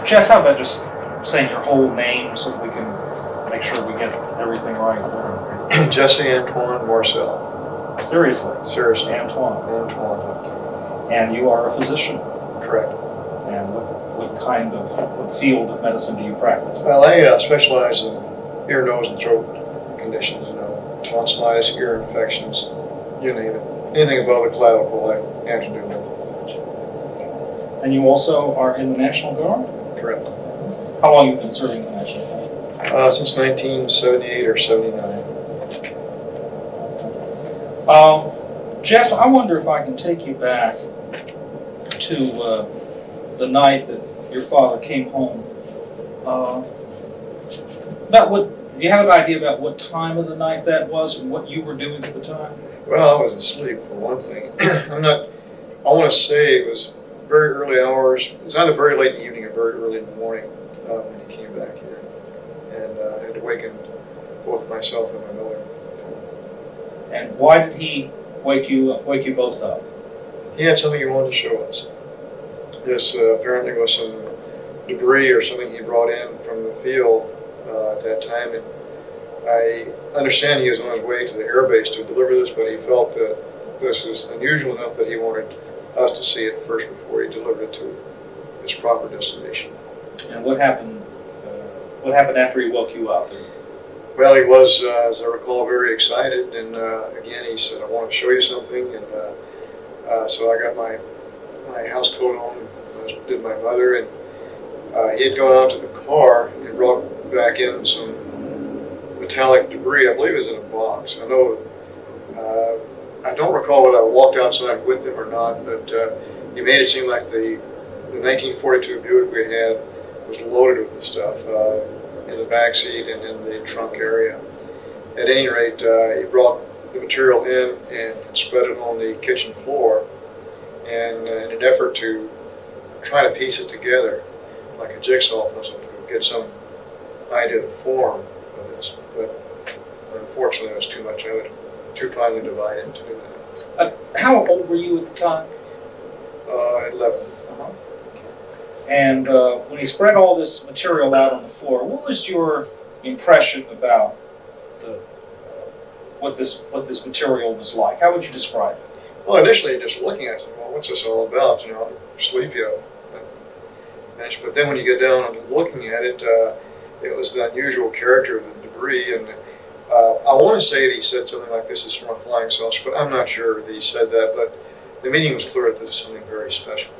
Jess, how about just saying your whole name so that we can make sure we get everything right? Jesse Antoine Marcel. Seriously? Seriously. Antoine. Antoine. And you are a physician? Correct. And what field of medicine do you practice? Well, I specialize in ear, nose, and throat conditions, tonsillitis, ear infections, you name it. Anything above the clavicle I have to do with. And you also are in the National Guard? Correct. How long have you been serving the National Guard? Since 1978 or 79. Jess, I wonder if I can take you back to the night that your father came home. Do you have an idea about what time of the night that was and what you were doing at the time? Well, I was asleep for one thing. I want to say it was very early hours. It was either very late in the evening or very early in the morning when he came back here. And I had awakened both myself and my mother. And why did he wake you both up? He had something he wanted to show us. This apparently was some debris or something he brought in from the field at that time, and I understand he was on his way to the air base to deliver this, but he felt that this was unusual enough that he wanted us to see it first before he delivered it to its proper destination. And what happened? What happened after he woke you up? Well, he was, as I recall, very excited, and again he said, "I want to show you something," and so I got my house coat on, as did my mother, and he had gone out to the car and brought back in some metallic debris. I believe it was in a box. I know. I don't recall whether I walked outside with him or not, but he made it seem like the 1942 Buick we had was loaded with this stuff in the back seat and in the trunk area. At any rate, he brought the material in and spread it on the kitchen floor, and in an effort to try to piece it together like a jigsaw puzzle to get some idea of the form of this, but unfortunately there was too much of it, too finely divided to do that. How old were you at the time? 11. Uh-huh. And when he spread all this material out on the floor, what was your impression about what this material was like? How would you describe it? Well, initially just looking at it, well, what's this all about? Sleepy. But then when you get down and looking at it, it was the unusual character of the debris, and I want to say that he said something like, "This is from a flying saucer," but I'm not sure that he said that, but the meaning was clear that this is something very special,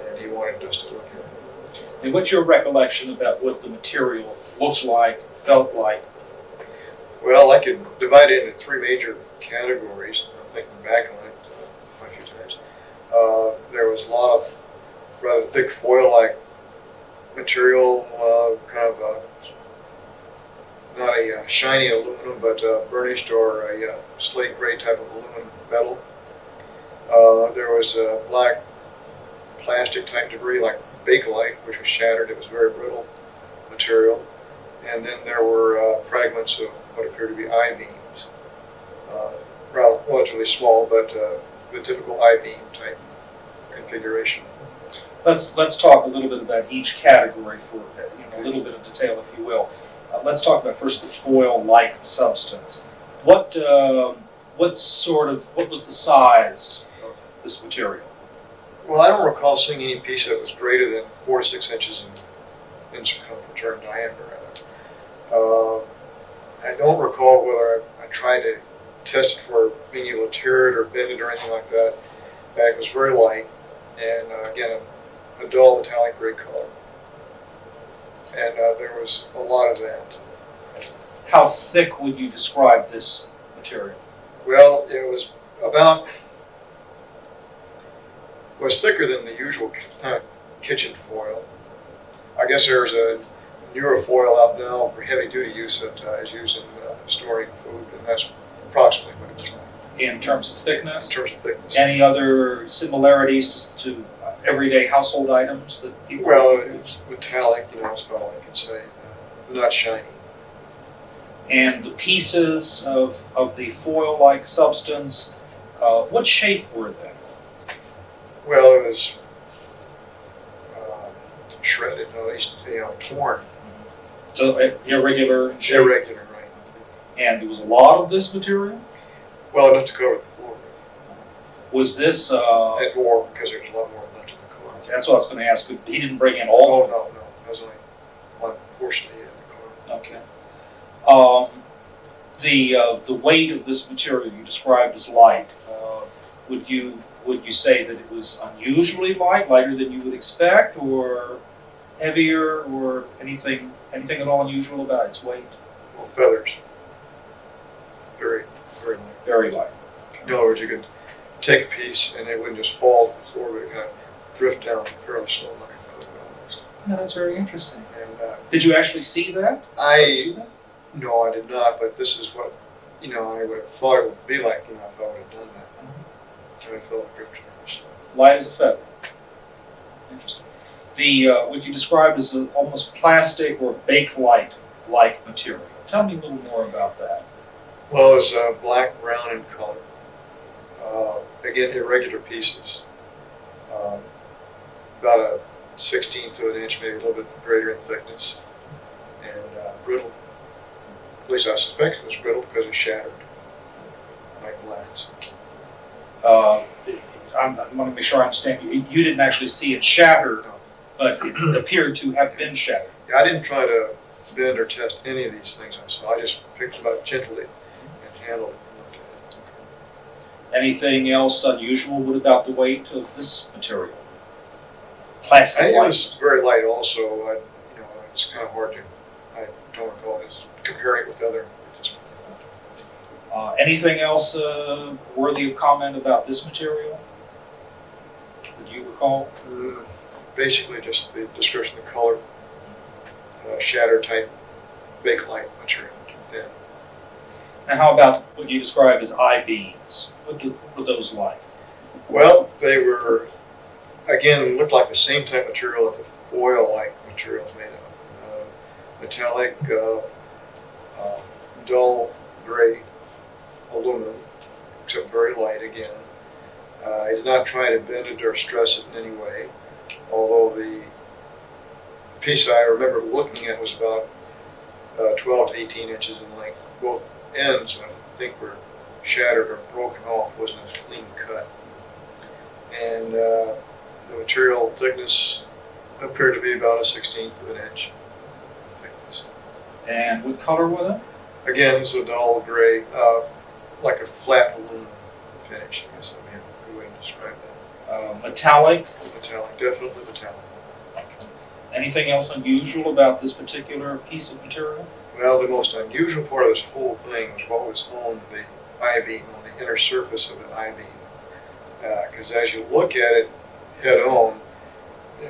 and he wanted us to look at it. And what's your recollection about what the material looked like, felt like? Well, I could divide it into three major categories. I'm thinking back on it quite a few times. There was a lot of rather thick foil-like material, kind of not a shiny aluminum, but burnished or a slate gray type of aluminum metal. There was black plastic type debris like bakelite, which was shattered. It was very brittle material. And then there were fragments of what appeared to be I-beams, relatively small, but the typical I-beam type configuration. Let's talk a little bit about each category for a little bit of detail, if you will. Let's talk about first the foil-like substance. What was the size of this material? Well, I don't recall seeing any piece that was greater than 4 to 6 inches in circumference or in diameter. I don't recall whether I tried to test it for being able to tear it or bend it or anything like that. It was very light, and again, a dull metallic gray color. And there was a lot of that. How thick would you describe this material? Well, it was thicker than the usual kitchen foil. I guess there's a newer foil out now for heavy-duty use that is used in storing food, and that's approximately what it was like. In terms of thickness? In terms of thickness. Any other similarities to everyday household items that people? Well, it's metallic, that's about all I can say. Not shiny. And the pieces of the foil-like substance, what shape were they? Well, it was shredded, at least torn. So irregular in shape. Irregular, right? And there was a lot of this material. Well, enough to cover the floor with. Was this? And more, because there's a lot more left in the car. That's what I was going to ask. He didn't bring in all. Oh, no. That was only one portion he had in the car. Okay. The weight of this material you described as light. Would you say that it was unusually light, lighter than you would expect, or heavier, or anything at all unusual about its weight? Well, feathers. Very, very light. Very light. In other words, you could take a piece and it wouldn't just fall to the floor, but it kind of drift down fairly slow, like a feather almost. No, that's very interesting. And did you actually see that? No, I did not, but this is what, I would have thought it would be like, if I would have done that. I felt it drifted fairly slow. Light as a feather. Interesting. What you described as almost plastic or bake-like material. Tell me a little more about that. Well, it was black, brown in color. Again, irregular pieces. About a 1/16 of an inch, maybe a little bit greater in thickness. And brittle. At least I suspect it was brittle because it shattered like glass. I want to make sure I understand. You didn't actually see it shatter, but it appeared to have been shattered. Yeah, I didn't try to bend or test any of these things I saw. I just picked them up gently and handled it. Anything else unusual? What about the weight of this material? Plastic It light. was very light also. It's kind of hard to, I don't recall this, comparing it with other. Anything else worthy of comment about this material? Do you recall? Basically just the description of the color, shatter type, bake-like material. Yeah. Now how about what you described as I-beams? What were those like? Well, they were, again, looked like the same type of material that the foil-like material is made of. Metallic, dull gray aluminum, except very light again. I did not try to bend it or stress it in any way, although the piece I remember looking at was about 12 to 18 inches in length. Both ends, I think, were shattered or broken off, wasn't a clean cut. And the material thickness appeared to be about a 1/16 of an inch thickness. And what color was it? Again, it's a dull gray, like a flat aluminum finish, I guess I mean, a good way to describe that. Metallic? Metallic, definitely metallic. Okay. Anything else unusual about this particular piece of material? Well, the most unusual part of this whole thing was what was on the I-beam, on the inner surface of the I-beam. Because as you look at it head on,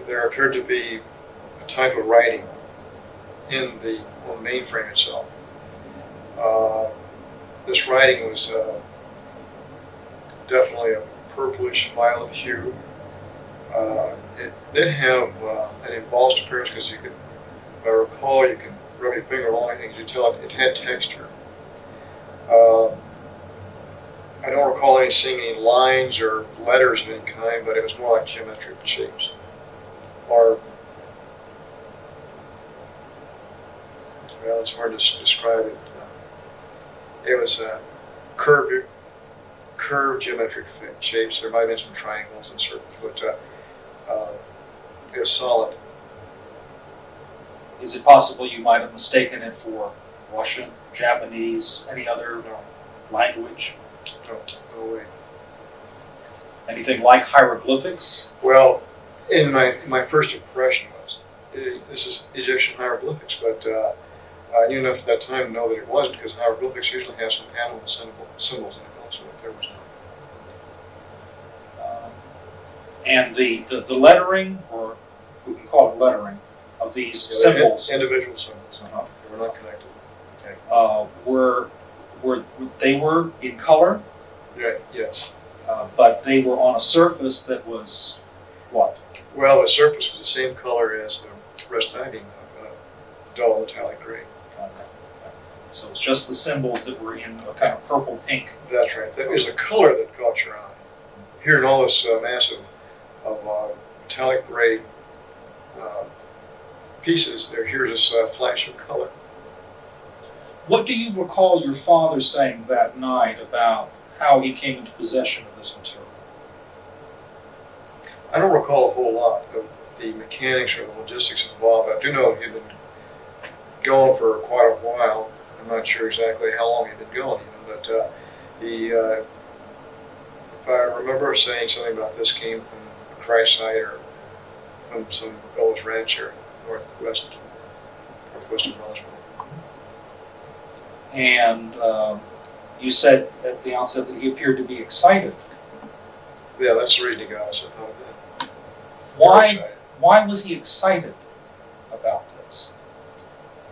there appeared to be a type of writing on the mainframe itself. This writing was definitely a purplish violet hue. It did have an embossed appearance because you could, if I recall, you could rub your finger on it and you tell it had texture. I don't recall seeing any lines or letters of any kind, but it was more like geometric shapes. Or, well, it's hard to describe it. It was curved geometric shapes. There might have been some triangles and circles, but it was solid. Is it possible you might have mistaken it for Russian, Japanese, any other language? No way. Anything like hieroglyphics? Well, in my first impression was this is Egyptian hieroglyphics, but I knew enough at that time to know that it wasn't, because hieroglyphics usually have some animal symbols in it also, but there was none. And the lettering, or we can call it lettering, of these symbols. Individual symbols. They were not connected. Okay. They were in color? Yeah, yes. But they were on a surface that was what? Well, the surface was the same color as the rest of the I-beam, dull metallic gray. So it's just the symbols that were in a kind of purple pink. That's right. That was the color that caught your eye. Here in all this mass of metallic gray pieces. Here's this flash of color. What do you recall your father saying that night about how he came into possession of this material? I don't recall a whole lot of the mechanics or the logistics involved. I do know he'd been going for quite a while. I'm not sure exactly how long he'd been going, but if I remember saying something about this came from a crash site or from some village ranch here, northwest of Roswell. And you said at the outset that he appeared to be excited. Yeah, that's the reason he got us out of bed. Why was he excited about this?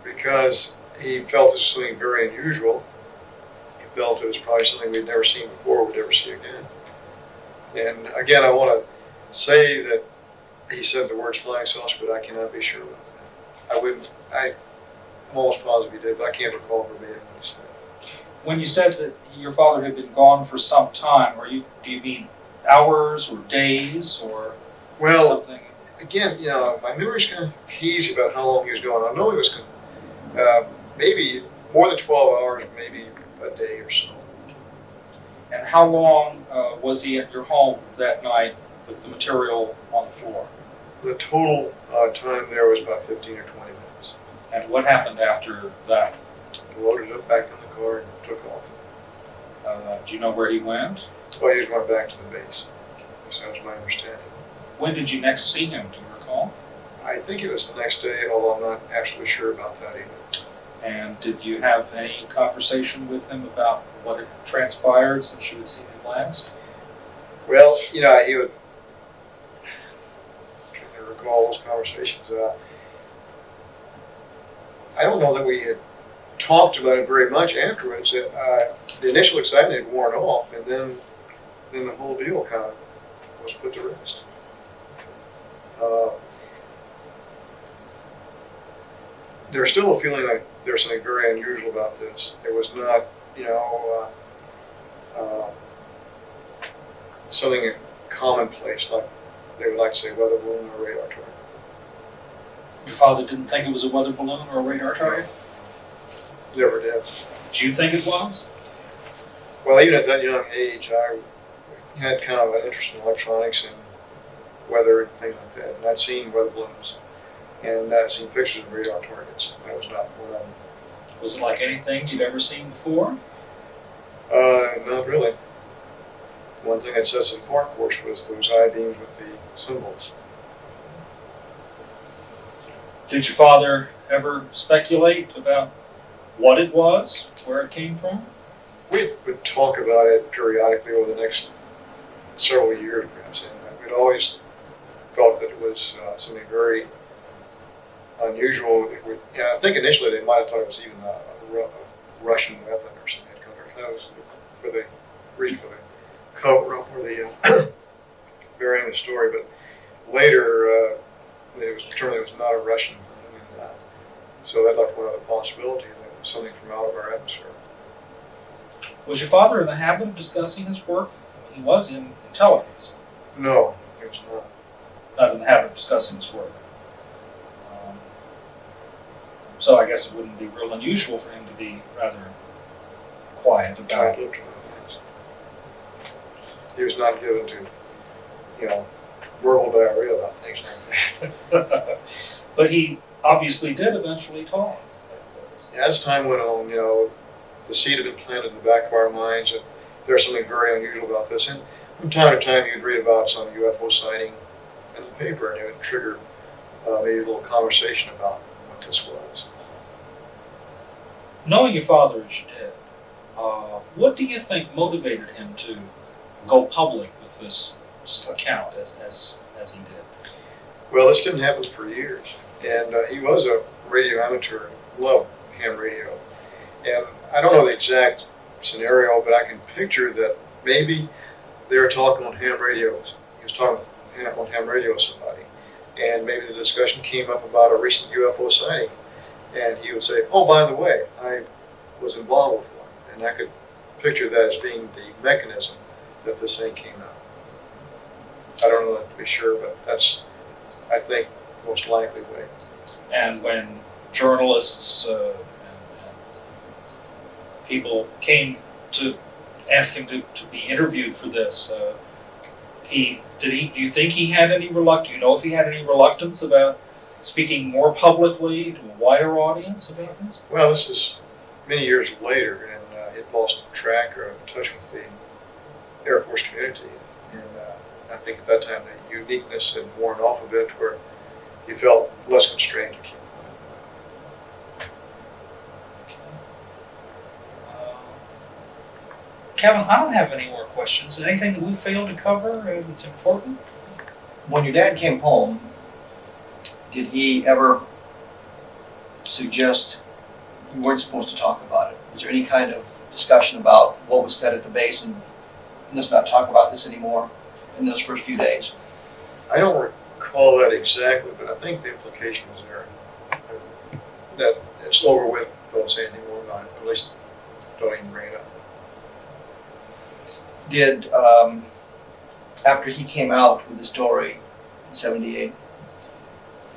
Because he felt it was something very unusual. He felt it was probably something we'd never seen before, we'd never see again. And again, I want to say that he said the words flying saucer, but I cannot be sure about that. I'm almost positive he did, but I can't recall verbatim what he said. When you said that your father had been gone for some time, do you mean hours or days or something? Again, my memory's kind of hazy about how long he was gone. I know he was maybe more than 12 hours, maybe a day or so. And how long was he at your home that night with the material on the floor? The total time there was about 15 or 20 minutes. And what happened after that? He loaded it up back in the car and took off. Do you know where he went? Well, he was going back to the base. That was my understanding. When did you next see him, do you recall? I think it was the next day, although I'm not absolutely sure about that either. And did you have any conversation with him about what had transpired since you had seen him last? Well, he would, I'm trying to recall those conversations. I don't know that we had talked about it very much afterwards. The initial excitement had worn off, and then the whole deal kind of was put to rest. There's still a feeling like there's something very unusual about this. It was not, something commonplace like they would like to say weather balloon or radar target. Your father didn't think it was a weather balloon or a radar target? Never did. Did you think it was? Well, even at that young age, I had kind of an interest in electronics and weather and things like that. And I'd seen weather balloons, and I'd seen pictures of radar targets. That was not one of them. Was it like anything you'd ever seen before? Not really. One thing that sets it apart, of course, was those I-beams with the symbols. Did your father ever speculate about what it was, where it came from? We would talk about it periodically over the next several years, perhaps, and we'd always felt that it was something very unusual. I think initially they might have thought it was even a Russian weapon or something. That was for the reason for the coverup or the burying the story. But later, it was determined it was not a Russian thing, and so that left one other possibility that it was something from out of our atmosphere. Was your father in the habit of discussing his work? He was in intelligence. No, he was not. Not in the habit of discussing his work. So I guess it wouldn't be real unusual for him to be rather quiet about it. He was not given to, verbal diarrhea about things like that. But he obviously did eventually talk. As time went on, the seed had been planted in the back of our minds that there's something very unusual about this. And from time to time, you'd read about some UFO sighting in the paper, and it would trigger maybe a little conversation about what this was. Knowing your father as you did, what do you think motivated him to go public with this account as he did? Well, this didn't happen for years, and he was a radio amateur, loved ham radio. And I don't know the exact scenario, but I can picture that maybe they were talking on ham radios. He was talking on ham radio with somebody, and maybe the discussion came up about a recent UFO sighting, and he would say, "Oh, by the way, I was involved with one," and I could picture that as being the mechanism that this thing came out. I don't know that to be sure, but I think most likely way. And when journalists and people came to ask him to be interviewed for this, do you think he had any reluctance? Do you know if he had any reluctance about speaking more publicly to a wider audience about this? Well, this is many years later, and he'd lost track or touch with the Air Force community. And I think at that time the uniqueness had worn off a bit, where he felt less constrained to keep Uh, Kevin, I don't have any more questions. Anything that we failed to cover that's important? When your dad came home, did he ever suggest you weren't supposed to talk about it? Was there any kind of discussion about what was said at the base and let's not talk about this anymore in those first few days? I don't recall that exactly, but I think the implication was there. That it's over with, don't say anything more about it, at least don't even bring it up. Did, after he came out with the story in '78,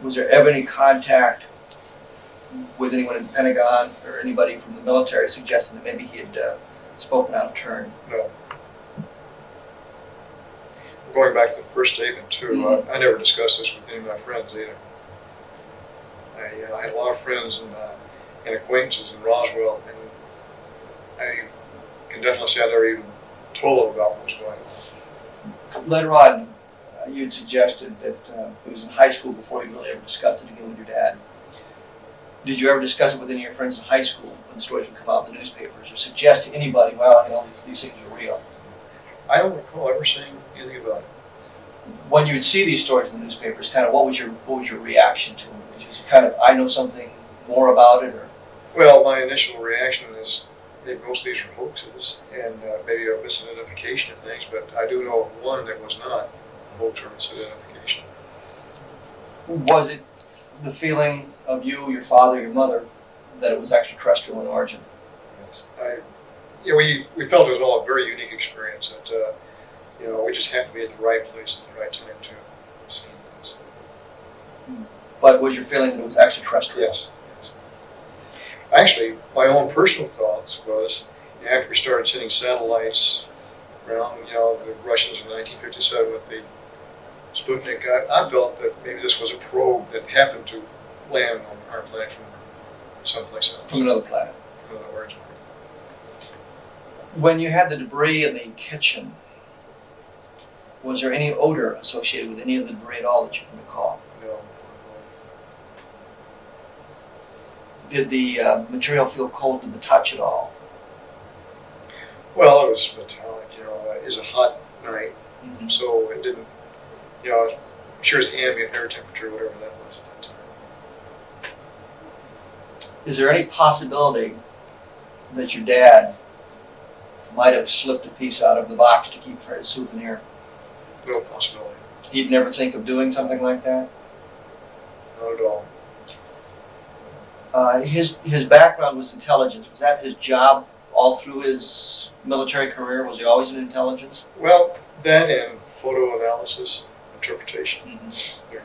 was there ever any contact with anyone in the Pentagon or anybody from the military suggesting that maybe he had spoken out of turn? No. Going back to the first statement too, I never discussed this with any of my friends either. I had a lot of friends and acquaintances in Roswell, and I can definitely say I never even told them about what was going on. Later on, you had suggested that it was in high school before you really ever discussed it again with your dad. Did you ever discuss it with any of your friends in high school when the stories would come out in the newspapers, or suggest to anybody, well, you know, these things are real? I don't recall ever saying anything about it. When you would see these stories in the newspapers, kind of what was your reaction to them? Did you kind of, I know something more about it, or? Well, my initial reaction is maybe most of these are hoaxes and maybe a misidentification of things, but I do know of one that was not a hoax or misidentification. Was it the feeling of you, your father, your mother, that it was extraterrestrial in origin? Yes. We felt it was all a very unique experience, that we just happened to be at the right place at the right time to see this. But was your feeling that it was extraterrestrial? Yes. Actually, my own personal thoughts was, after we started sending satellites around, the Russians in 1957 with the Sputnik, I felt that maybe this was a probe that happened to land on our planet from someplace else. From another planet. In other words. When you had the debris in the kitchen, was there any odor associated with any of the debris at all that you can recall? No. Did the material feel cold to the touch at all? Well, it was metallic, it was a hot night, Mm-hmm. so it didn't, I'm sure it's the ambient air temperature, whatever that was at that time. Is there any possibility that your dad might have slipped a piece out of the box to keep for his souvenir? No possibility. He'd never think of doing something like that? Not at all. His background was intelligence. Was that his job all through his military career? Was he always in intelligence? Well, that and photo analysis, interpretation. Mm-hmm.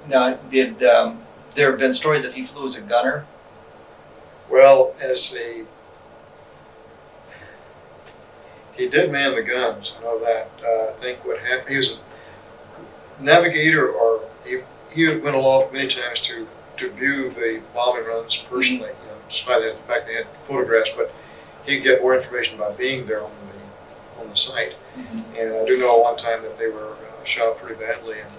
Now, did there have been stories that he flew as a gunner? Well, he did man the guns, I know that. I think what happened, he was a navigator, or he went aloft many times to view the bombing runs personally, despite the fact they had photographs, but he'd get more information about being there on the site. Mm-hmm. And I do know one time that they were shot pretty badly, and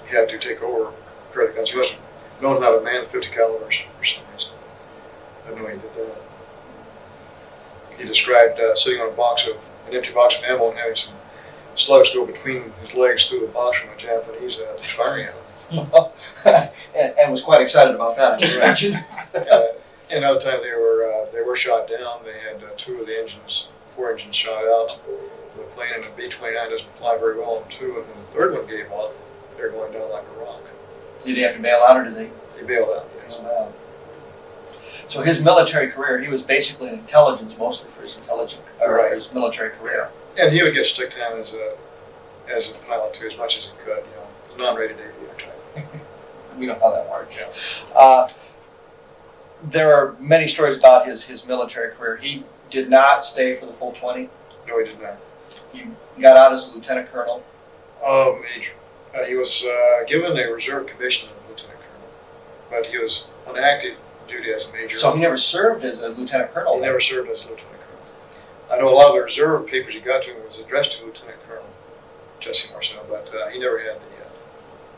he had to take over credit guns. He wasn't known how to man 50 calibers for some reason. I know he did that. He described sitting on an empty box of ammo and having some slugs go between his legs through the box from a Japanese firing at him. and was quite excited about that, I can imagine. And another time they were shot down. They had four engines shot out. The plane in a B-29 doesn't fly very well on two, and then the third one gave up. They're going down like a rock. Did he have to bail out, or did he? He bailed out, yes. Bail out. So his military career, he was basically in intelligence mostly for his Right. his military career. And he would get stick time as as a pilot too, as much as he could, non-rated aviator type. We know how that works. Yeah. There are many stories about his military career. He did not stay for the full 20. No, he did not. He got out as a lieutenant colonel. Major. He was given a reserve commission of lieutenant colonel, but he was on active duty as a major. So he never served as a lieutenant colonel. He never served as a lieutenant colonel. I know a lot of the reserve papers he got to was addressed to Lieutenant Colonel Jesse Marcel, but he never had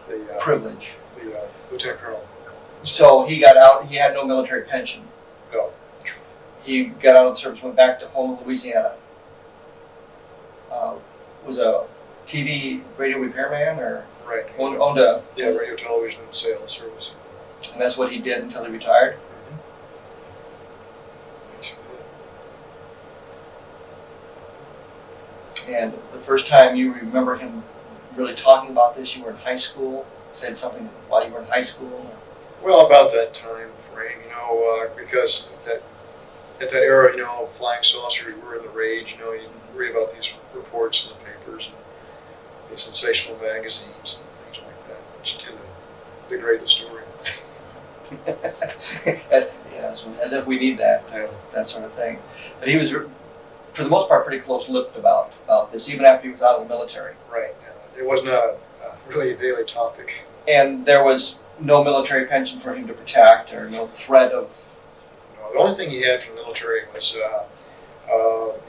the privilege. The lieutenant colonel. So he got out. He had no military pension. No. He got out of the service, went back to home in Louisiana. Was a TV radio repairman, or right. Owned a radio, television, and sales service. And that's what he did until he retired. And the first time you remember him really talking about this, you were in high school. Said something while you were in high school. Well, about that time frame, because at that era, flying saucers were in the rage. You read about these reports in the papers and the sensational magazines and things like that, which tend to degrade the story. As if we need that sort of thing. But he was, for the most part, pretty close-lipped about this, even after he was out of the military. Right. It was not really a daily topic. And there was no military pension for him to protect, or no threat of. No, the only thing he had from the military was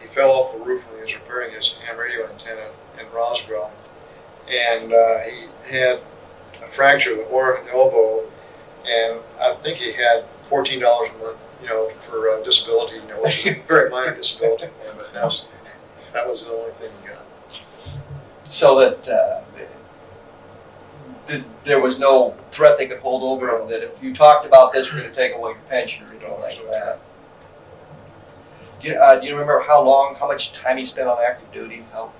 he fell off the roof when he was repairing his ham radio antenna in Roswell, and he had a fracture of the Oregon elbow, and I think he had $14 a month, for disability, which is a very minor disability, but that was the only thing he got. So that there was no threat they could hold over him, that if you talked about this, we're going to take away your pension or anything like that. Do you remember how much time he spent on active duty? How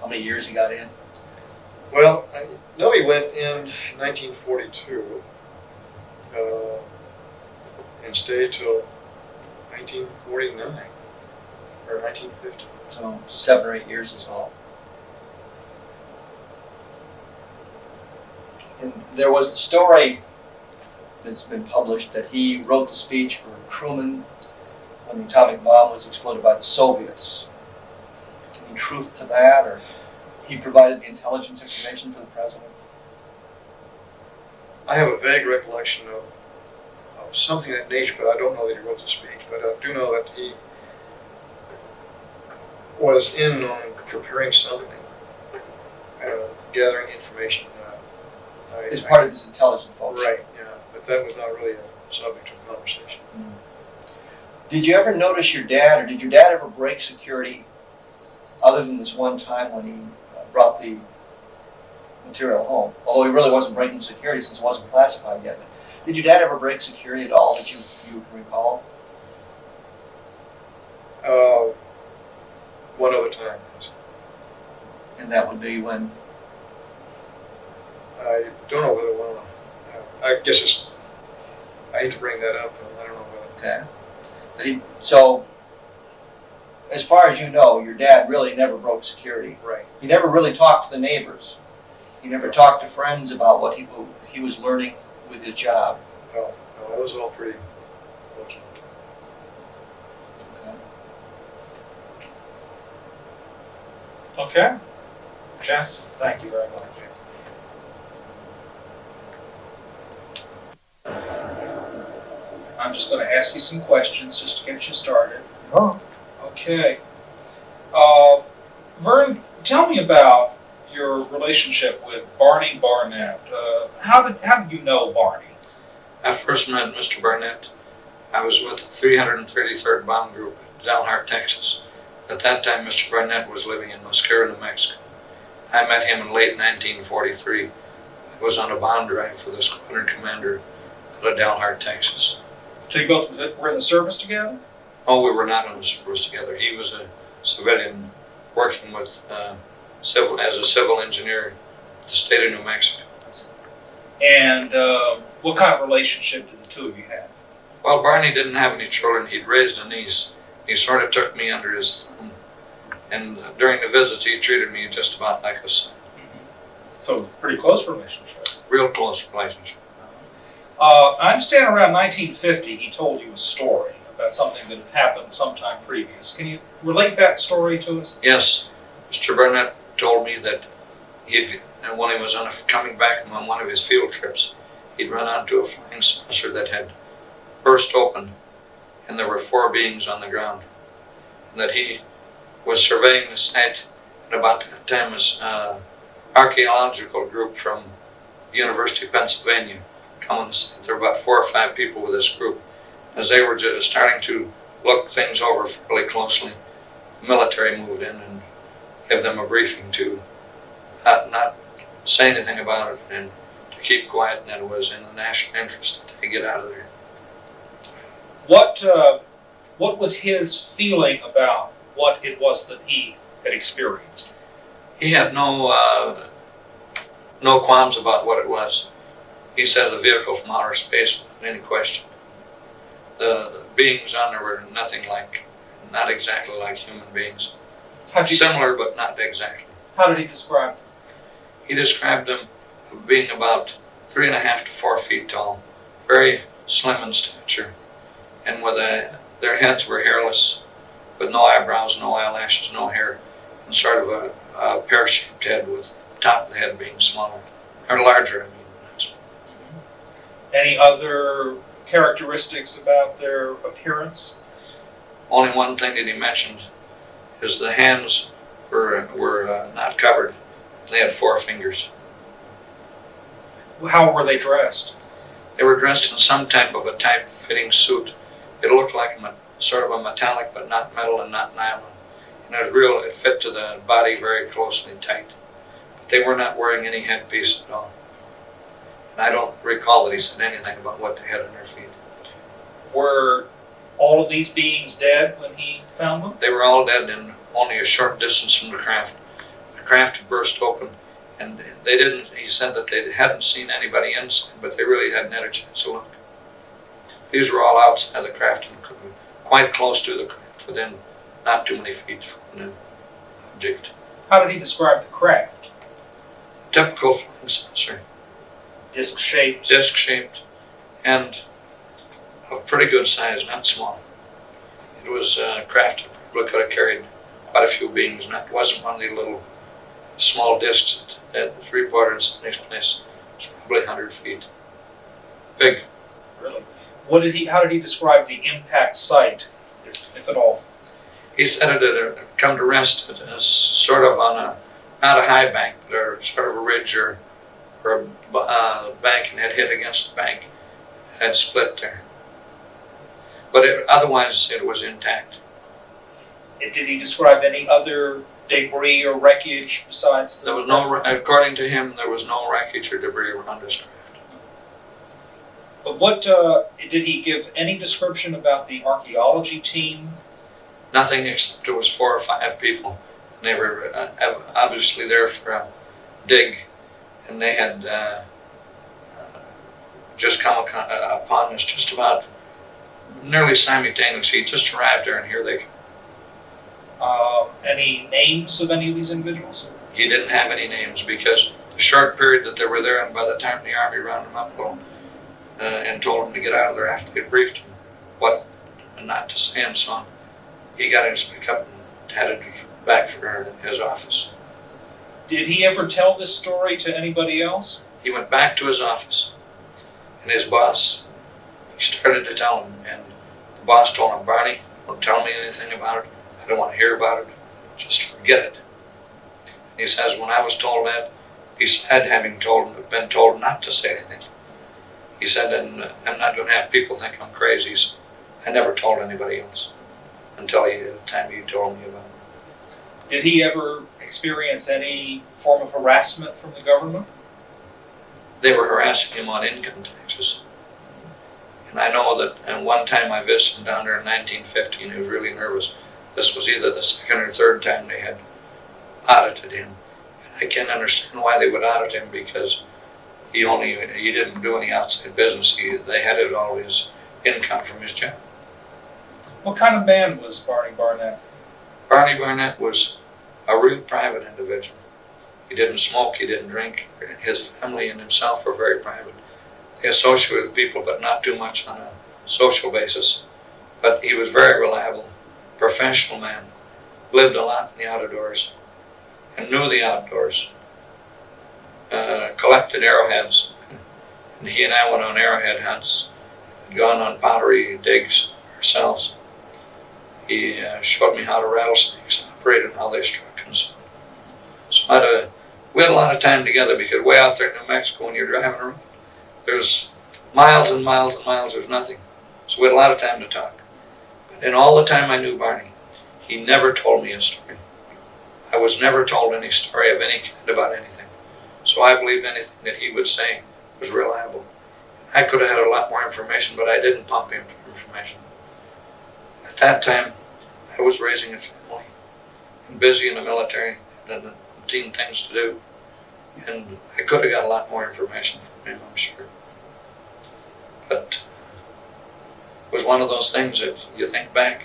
many years he got in? Well, I know he went in 1942 and stayed till 1949 or 1950. So 7 or 8 years is all. And there was the story that's been published that he wrote the speech for Truman when the atomic bomb was exploded by the Soviets. Any truth to that, or he provided the intelligence information for the president? I have a vague recollection of something of that nature, but I don't know that he wrote the speech. But I do know that he was in on preparing something, gathering information. As part of his intelligence function. Right, yeah, but that was not really a subject of conversation. Did you ever notice your dad, or did your dad ever break security other than this one time when he brought the material home? Although he really wasn't breaking security since it wasn't classified yet. But did your dad ever break security at all that you recall? One other time. And that would be when? I don't know whether one. I guess I hate to bring that up, though. I don't know whether. Okay. So, as far as you know, your dad really never broke security. Right. He never really talked to the neighbors. He never talked to friends about what he was learning with his job. No, it was all pretty close. Okay. Jess, thank you very much. I'm just going to ask you some questions just to get you started. Oh. Okay. Vern, tell me about your relationship with Barney Barnett. How did you know Barney? I first met Mr. Barnett. I was with the 333rd Bomb Group in Dalhart, Texas. At that time, Mr. Barnett was living in Mosquera, New Mexico. I met him in late 1943. I was on a bomb drive for the squadron commander out of Dalhart, Texas. So you both were in the service together? Oh, we were not in the service together. He was a civilian working with as a civil engineer at the state of New Mexico. And what kind of relationship did the two of you have? Well, Barney didn't have any children. He'd raised a niece. He sort of took me under his thumb And during the visits, he treated me just about like a son. So pretty close relationship. Real close relationship. I understand around 1950 he told you a story about something that had happened sometime previous. Can you relate that story to us? Yes, Mr. Burnett told me that and when he was coming back from one of his field trips, he'd run onto a flying saucer that had burst open, and there were 4 beings on the ground. And that he was surveying the site, and about that time an archaeological group from the University of Pennsylvania come on the site. There were about 4 or 5 people with this group. As they were just starting to look things over fairly closely, the military moved in and gave them a briefing to not say anything about it and to keep quiet, and that it was in the national interest that they get out of there. What was his feeling about what it was that he had experienced? He had no qualms about what it was. He said the vehicle from outer space without any question. The beings on there were not exactly like human beings. Similar, but not exactly. How did he describe them? He described them as being about 3.5 to 4 feet tall, very slim in stature, and with their heads were hairless, with no eyebrows, no eyelashes, no hair, and sort of a pear-shaped head with the top of the head being smaller, or larger, I mean. Any other characteristics about their appearance? Only one thing that he mentioned is the hands were not covered. They had 4 fingers. How were they dressed? They were dressed in some type of a tight-fitting suit. It looked like sort of a metallic, but not metal and not nylon. And it fit to the body very closely tight. But they were not wearing any headpiece at all. And I don't recall that he said anything about what they had on their feet. Were all of these beings dead when he found them? They were all dead in only a short distance from the craft. The craft had burst open, and he said that they hadn't seen anybody inside, but they really hadn't had a chance to look. These were all outside the craft and quite close to the craft, within not too many feet from the object. How did he describe the craft? Typical flying saucer. Disc-shaped? Disc-shaped, and of pretty good size, not small. It was a craft that probably could have carried quite a few beings, and it wasn't one of the little small discs that was reported in some next place. It's probably 100 feet. Big. Really? How did he describe the impact site, if at all? He said it had come to rest sort of on not a high bank, but sort of a ridge or a bank, and had hit against the bank, had split there. But otherwise it was intact. Did he describe any other debris or wreckage besides the... There was no, according to him, there was no wreckage or debris around this craft. But what, did he give any description about the archaeology team? Nothing, except it was 4 or 5 people. And they were obviously there for a dig, and they had just come upon us just about nearly simultaneously. He just arrived there, and here they came. Any names of any of these individuals? He didn't have any names, because the short period that they were there, and by the time the Army rounded him up and told him to get out of there after they briefed him what not to say and so on, he got in his pickup and headed back for his office. Did he ever tell this story to anybody else? He went back to his office, and his boss, he started to tell him, and the boss told him, "Barney, don't tell me anything about it. I don't want to hear about it. Just forget it." And he says, when I was told that, he said, having been told not to say anything, he said, and I'm not going to have people think I'm crazy, so I never told anybody else until the time you told me about it. Did he ever experience any form of harassment from the government? They were harassing him on income taxes. And I know that at one time I visited him down there in 1950, and he was really nervous. This was either the 2nd or 3rd time they had audited him. And I can't understand why they would audit him, because he didn't do any outside business. They had all his income from his job. What kind of man was Barney Barnett? Barney Barnett was a real private individual. He didn't smoke, he didn't drink. His family and himself were very private. They associated with people, but not too much on a social basis. But he was very reliable, professional man, lived a lot in the outdoors, and knew the outdoors. Collected arrowheads, and he and I went on arrowhead hunts, gone on pottery digs ourselves. He showed me how the rattlesnakes operate and how they struck and so on. So we had a lot of time together, because way out there in New Mexico, when you're driving around, there's miles and miles and miles, there's nothing. So we had a lot of time to talk. But in all the time I knew Barney, he never told me a story. I was never told any story of any kind about anything. So I believed anything that he would say was reliable. I could have had a lot more information, but I didn't pump him for information. At that time, I was raising a family and busy in the military, and 17 things to do. And I could have got a lot more information from him, I'm sure. But it was one of those things that you think back,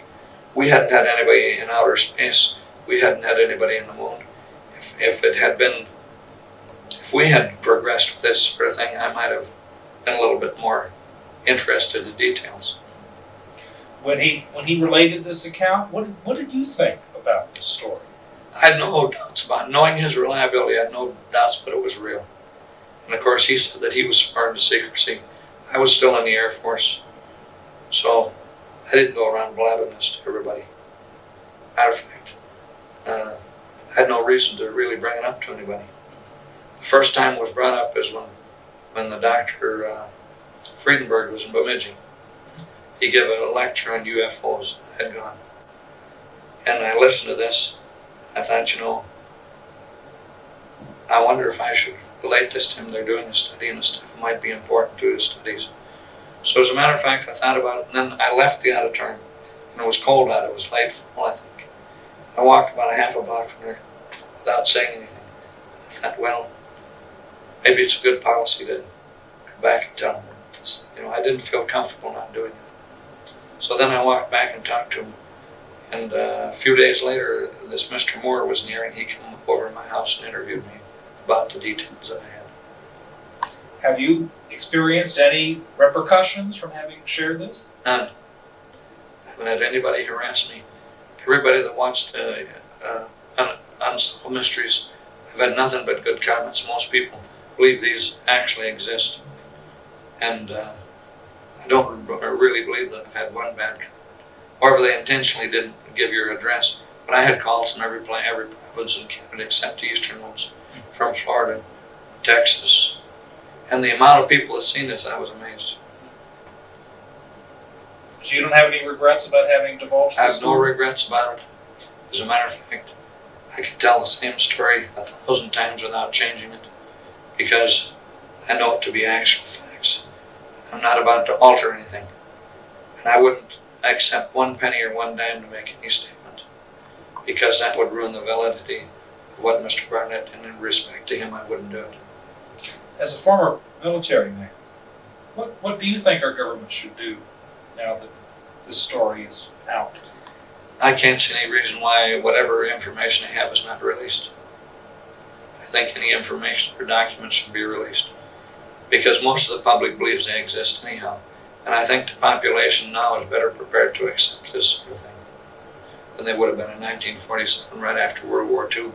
we hadn't had anybody in outer space, we hadn't had anybody in the moon. If we had progressed with this sort of thing, I might have been a little bit more interested in details. When he related this account, what did you think about the story? I had no doubts about it. Knowing his reliability, I had no doubts, but it was real. And of course, he said that he was sworn to secrecy. I was still in the Air Force, so I didn't go around blabbing this to everybody. Matter of fact, I had no reason to really bring it up to anybody. The first time it was brought up is when the Dr. Friedenberg was in Bemidji. He gave a lecture on UFOs. I had gone. And I listened to this. I thought, I wonder if I should relate this to him. They're doing a study, and the stuff might be important to his studies. So as a matter of fact, I thought about it, and then I left the auditorium. And it was cold out. It was late fall, I think. I walked about a half a block from there without saying anything. I thought, well, maybe it's a good policy to come back and tell him. I didn't feel comfortable not doing it. So then I walked back and talked to him. And a few days later, this Mr. Moore was near, and he came over to my house and interviewed me about the details that I had. Have you experienced any repercussions from having shared this? None. I haven't had anybody harass me. Everybody that watched Unsolved Mysteries, I've had nothing but good comments. Most people believe these actually exist. And I don't really believe that I've had one bad comment. However, they intentionally didn't give your address. But I had calls from every province in Canada except the eastern ones, from Florida, Texas. And the amount of people that seen this, I was amazed. So you don't have any regrets about having divulged this? I have no regrets about it. As a matter of fact, I could tell the same story 1,000 times without changing it, because I know it to be actual facts. I'm not about to alter anything. And I wouldn't accept one penny or one dime to make any statement, because that would ruin the validity of what Mr. Barnett, and in respect to him, I wouldn't do it. As a former military man, what do you think our government should do now that this story is out? I can't see any reason why whatever information they have is not released. I think any information or documents should be released, because most of the public believes they exist anyhow. And I think the population now is better prepared to accept this sort of thing than they would have been in 1947, right after World War II.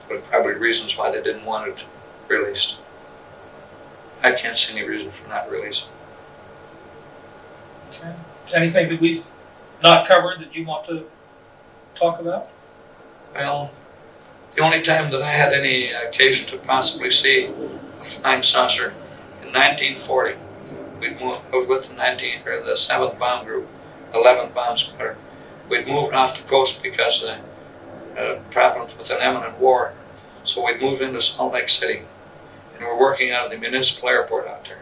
There were probably reasons why they didn't want it released. I can't see any reason for not releasing. Okay. Anything that we've not covered that you want to talk about? Well, the only time that I had any occasion to possibly see a flying saucer, in 1940, I was with the 7th Bomb Group, 11th Bomb Squadron. We'd moved off the coast because of problems with an imminent war. So we'd moved into Salt Lake City, and we're working out of the municipal airport out there.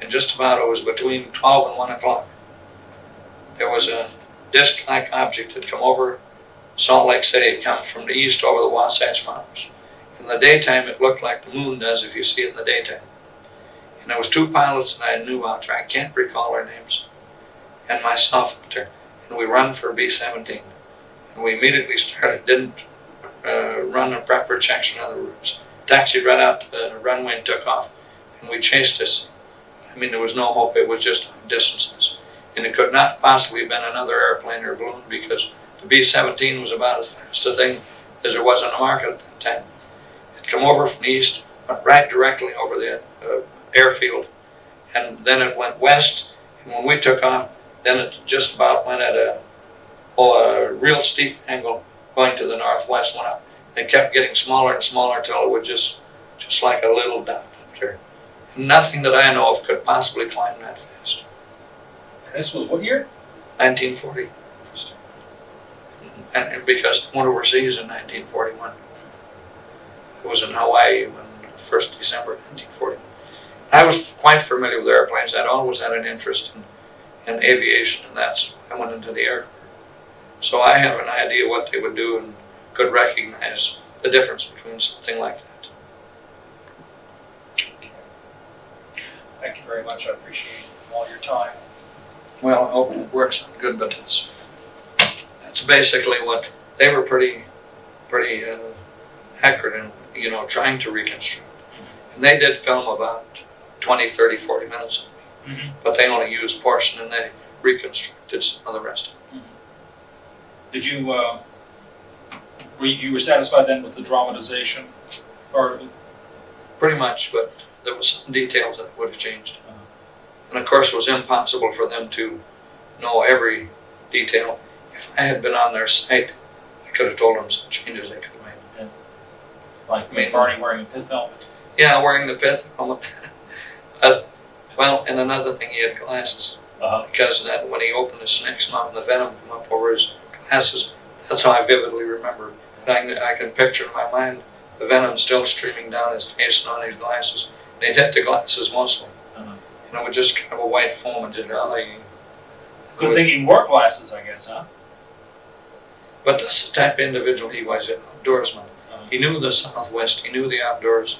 And just about, it was between 12 and 1 o'clock. There was a disc-like object that come over Salt Lake City. It come from the east over the Wasatch Mountains. In the daytime, it looked like the moon does if you see it in the daytime. And there was 2 pilots that I knew out there. I can't recall their names. And myself out there. And we run for B-17. And we immediately didn't run a proper checks on other routes. Taxied right out the runway and took off. And we chased this. I mean, there was no hope. It was just distances. And it could not possibly have been another airplane or balloon, because the B-17 was about as fast a thing as there was on the market at that time. It come over from the east, went right directly over the airfield, and then it went west. And when we took off, then it just about went at a real steep angle going to the northwest, went up. And it kept getting smaller and smaller till it was just like a little dot up there. Nothing that I know of could possibly climb that fast. And this was what year? 1940. And because it went overseas in 1941. It was in Hawaii on 1st December 1941. I was quite familiar with airplanes. I'd always had an interest in aviation, and that's why I went into the Air Corps. So I have an idea what they would do and could recognize the difference between something like that. Thank you very much. I appreciate all your time. Well, I hope it works out good, but that's basically what they were pretty accurate in, trying to reconstruct. And they did film about 20, 30, 40 minutes of me, but they only used portion and they reconstructed some of the rest. Did you, you were satisfied then with the dramatization? Or? Pretty much, but there was some details that would have changed. And of course it was impossible for them to know every detail. If I had been on their site, I could have told them some changes they could have made. Yeah. Like Barney wearing a pith helmet? Yeah, wearing the pith helmet. Well, and another thing, he had glasses. Because that when he opened his snake's mouth and the venom came up over his glasses, that's how I vividly remember. I can picture in my mind the venom still streaming down his face and on his glasses. And he'd hit the glasses mostly. And it was just kind of a white foam and just Good thing he wore glasses, I guess, huh? But that's the type of individual he was, an outdoorsman. He knew the Southwest, he knew the outdoors,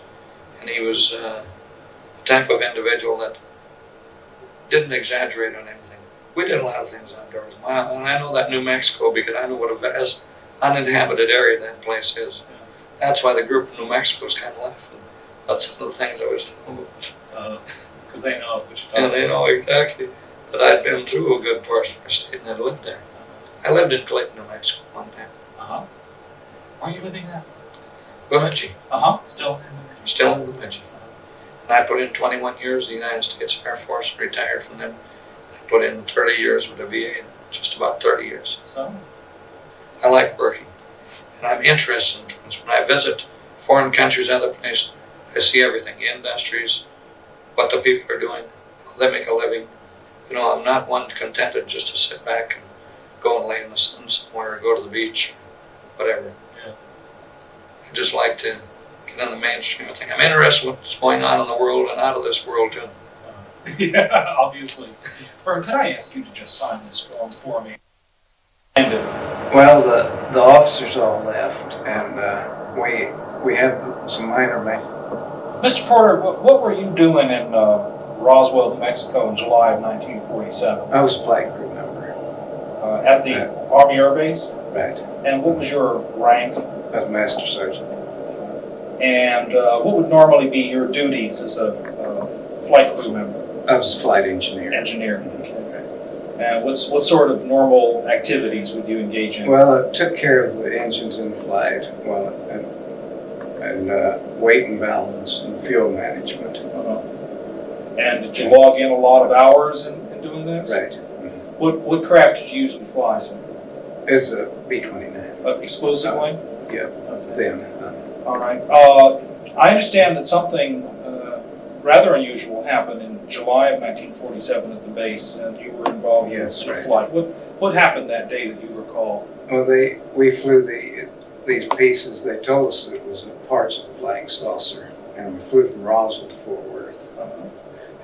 and he was the type of individual that didn't exaggerate on anything. We did a lot of things outdoors. And I know that New Mexico, because I know what a vast uninhabited area that place is. That's why the group from New Mexico was kind of laughing. That's some of the things I was telling them. Because they know what you're talking about. And they know exactly that I'd been through a good portion of the state and I'd lived there. I lived in Clayton, New Mexico one time. Where are you living now? Bemidji. Still in Bemidji. And I put in 21 years in the United States Air Force, retired from them. I put in 30 years with the VA, just about 30 years. So? I like working. And I'm interested in things. When I visit foreign countries, other places, I see everything, industries, what the people are doing, how they make a living. I'm not one contented just to sit back and go and lay in the sun somewhere or go to the beach, whatever. Yeah. I just like to get in the mainstream of things. I'm interested in what's going on in the world and out of this world too. Yeah, obviously. Vern, could I ask you to just sign this form for me? Well, the officers all left, and we have some minor maintenance. Mr. Porter, what were you doing in Roswell, New Mexico in July of 1947? I was a flight crew member. At the Army Air Base? Right. And what was your rank? As Master Sergeant. And what would normally be your duties as a flight crew member? I was a flight engineer. Okay. And what sort of normal activities would you engage in? Well, I took care of the engines in flight, and weight and balance and fuel management. And did you log in a lot of hours in doing this? Right. What craft did you usually fly? It's a B-29. Exclusively? Yeah. Okay. Then. All right. I understand that something rather unusual happened in July of 1947 at the base, and you were involved in the flight. What happened that day that you recall? Well, we flew these pieces. They told us it was parts of a flying saucer, and we flew from Roswell to Fort Worth.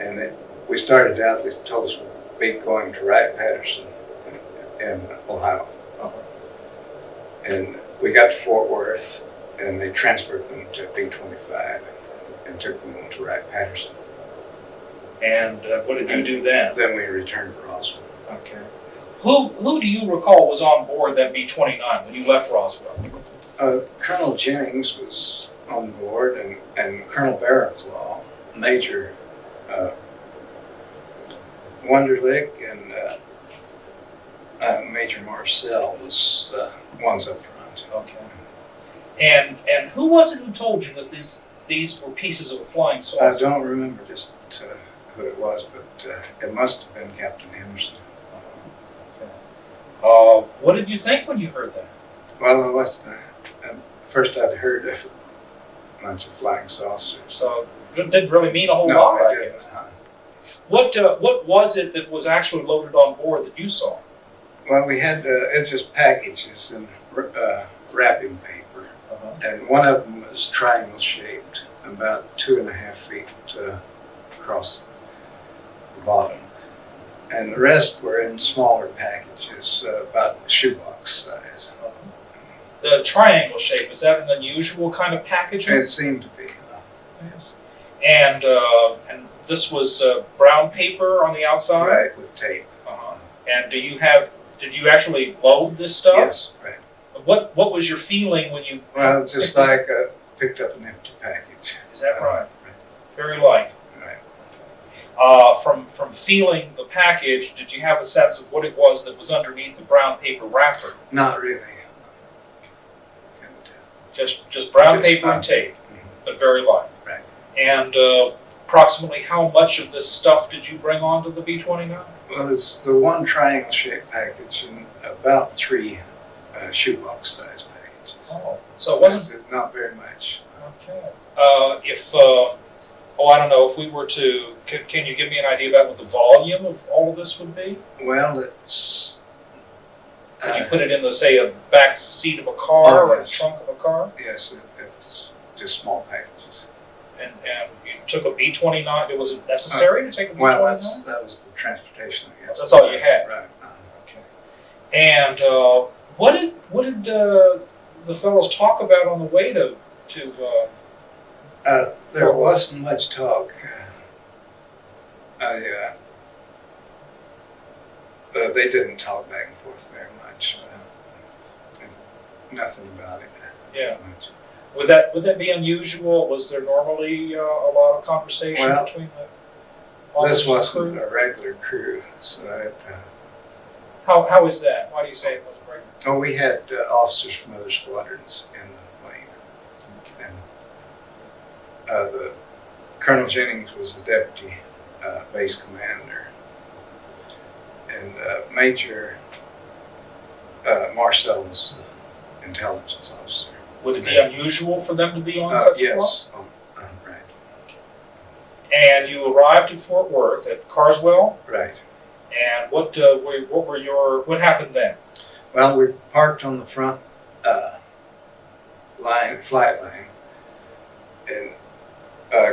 And we started out. They told us we'd be going to Wright-Patterson in Ohio. And we got to Fort Worth, and they transferred them to B-25 and took them to Wright-Patterson. And what did you do then? Then we returned to Roswell. Okay. Who do you recall was on board that B-29 when you left Roswell? Colonel Jennings was on board, and Colonel Barraclaw, Major Wunderlich, and Major Marcel was ones up front. Okay. And who was it who told you that these were pieces of a flying I saucer? don't remember just who it was, but it must have been Captain Henderson. What did you think when you heard that? Well, it was first I'd heard of a bunch of flying saucers. So it didn't really mean a whole No, lot, I I didn't. guess. What was it that was actually loaded on board that you saw? Well, we had it's just packages and wrapping paper, and one of them was triangle shaped, about 2.5 feet across the bottom, and the rest were in smaller packages, about shoebox size. The triangle shape, is that an unusual kind of packaging? It seemed to be. Yes. And this was brown paper on the outside? Right, with tape. And did you actually load this stuff? Yes, right. What was your feeling when you... Well, just like picked up an empty package. Is that right? Very light. Right. From feeling the package, did you have a sense of what it was that was underneath the brown paper wrapper? Not really. Just brown Just paper and tape, but very light. Right. And approximately how much of this stuff did you bring onto the B-29? Well, it's the one triangle-shaped package and about 3 shoebox size packages. Oh, so it wasn't... Not very much. Okay. I don't know, if we were to... Can you give me an idea about what the volume of all of this would be? Well, it's... Could you put it in the, say, a back seat of a car or a yes. trunk of a car? Yes, it's just small packages. And you took a B-29, was it necessary to take a B-29? Well, that was the transportation, I guess. That's all you had? Right. Okay. And what did the fellows talk about on the way to there wasn't much talk. They didn't talk back and forth very much. Nothing about it. Yeah. Much. Would that be unusual? Was there normally a lot of conversation Well, between the This officers and wasn't crew? a regular crew, so it, How is that? Why do you say it wasn't regular? we had officers from other squadrons in the plane. And the Colonel Jennings was the deputy base commander, and Major Marcel was the intelligence officer. Would it be unusual for them to be on such a flight? Yes, right. And you arrived at Fort Worth at Carswell, Right. and what happened then? Well, we parked on the front flight line, and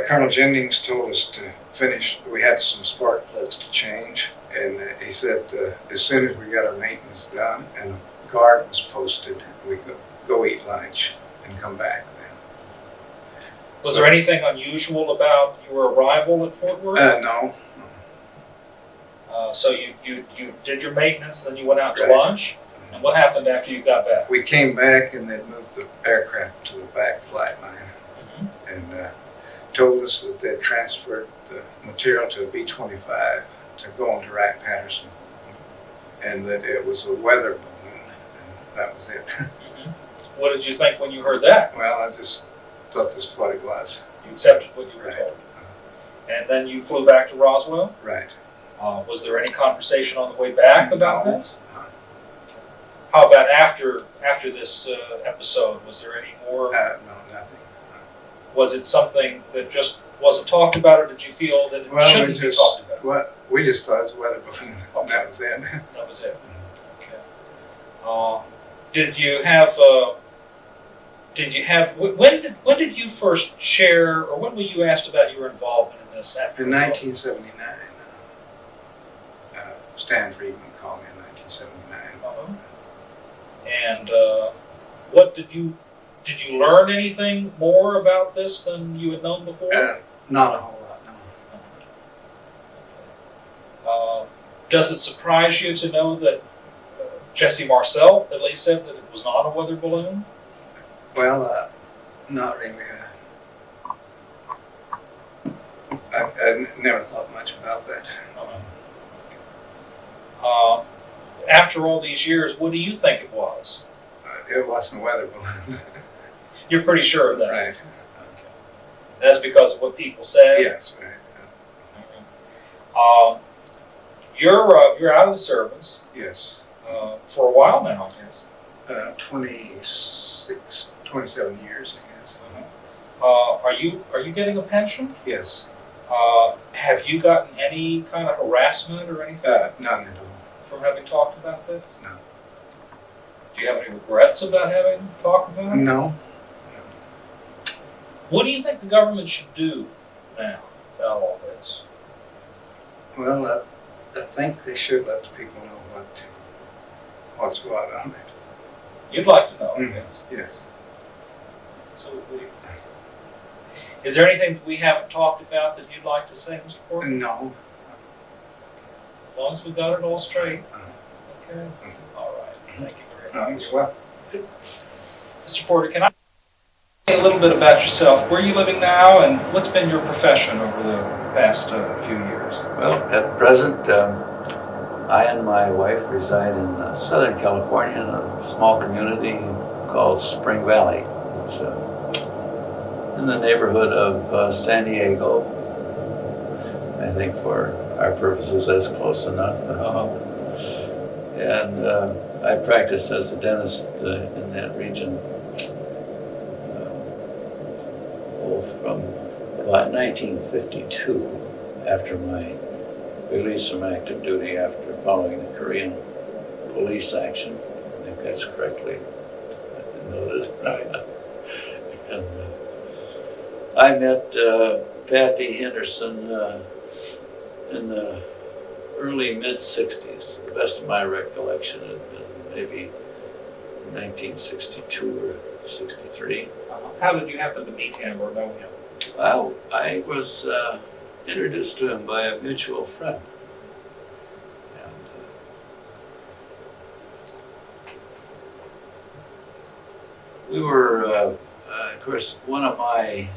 Colonel Jennings told us to finish. We had some spark plugs to change, and he said as soon as we got our maintenance done and the guard was posted, we could go eat lunch and come back then. Was there anything unusual about your arrival at Fort Worth? No. So you did your maintenance, then you went out to Right. lunch, and what happened after you got back? We came back and they moved the aircraft to the back flight line and told us that they'd transferred the material to a B-25 to go on to Wright-Patterson, and that it was a weather balloon, and that was it. What did you think when you heard that? Well, I just thought this was what it was. You accepted what you were Right. told. And then you flew back to Roswell? Right. Was there any conversation on the way back about No. this? How about after this episode? Was there any more? No, nothing. Was it something that just wasn't talked about, or did you feel that it shouldn't be talked about? We just thought it was a weather balloon. Okay. That was it. That was it. Okay. Did you have? When did you first share, or when were you asked about your involvement in this? In 1979, Stan Friedman called me in 1979. And what did you learn anything more about this than you had known before? Not a whole lot, no. Does it surprise you to know that Jesse Marcel at least said that it was not a weather balloon. Well, not really. I never thought much about that. After all these years, what do you think it was? It wasn't a weather balloon. You're pretty sure of that? Right. That's because of what people said? Yes, right. You're out of the service Yes. for a while now, I guess. 27 years, I guess. Are you getting a pension? Yes. Have you gotten any kind of harassment or anything None at all. from having talked about this? No. Do you have any regrets about having talked about it? No. What do you think the government should do now about all this? Well, I think they should let the people know what's going on. You'd like to know, I Mhm. guess. Yes. So, is there anything that we haven't talked about that you'd like to say, Mr. Porter? No. As long as we got it all straight. Okay. All right. Thank you very much. Well, Mr. Porter, can I say a little bit about yourself? Where are you living now, and what's been your profession over the past few years? Well, at present, I and my wife reside in Southern California in a small community called Spring Valley. It's in the neighborhood of San Diego. I think for our purposes that's close enough. And I practiced as a dentist in that region from about 1952, after my release from active duty after following the Korean police action. I think that's correctly noted. And I met Pappy Henderson in the early mid-60s. To the best of my recollection, it had been maybe 1962 or 63. How did you happen to meet him or know him? Well, I was introduced to him by a mutual friend. And we were, of course, one of my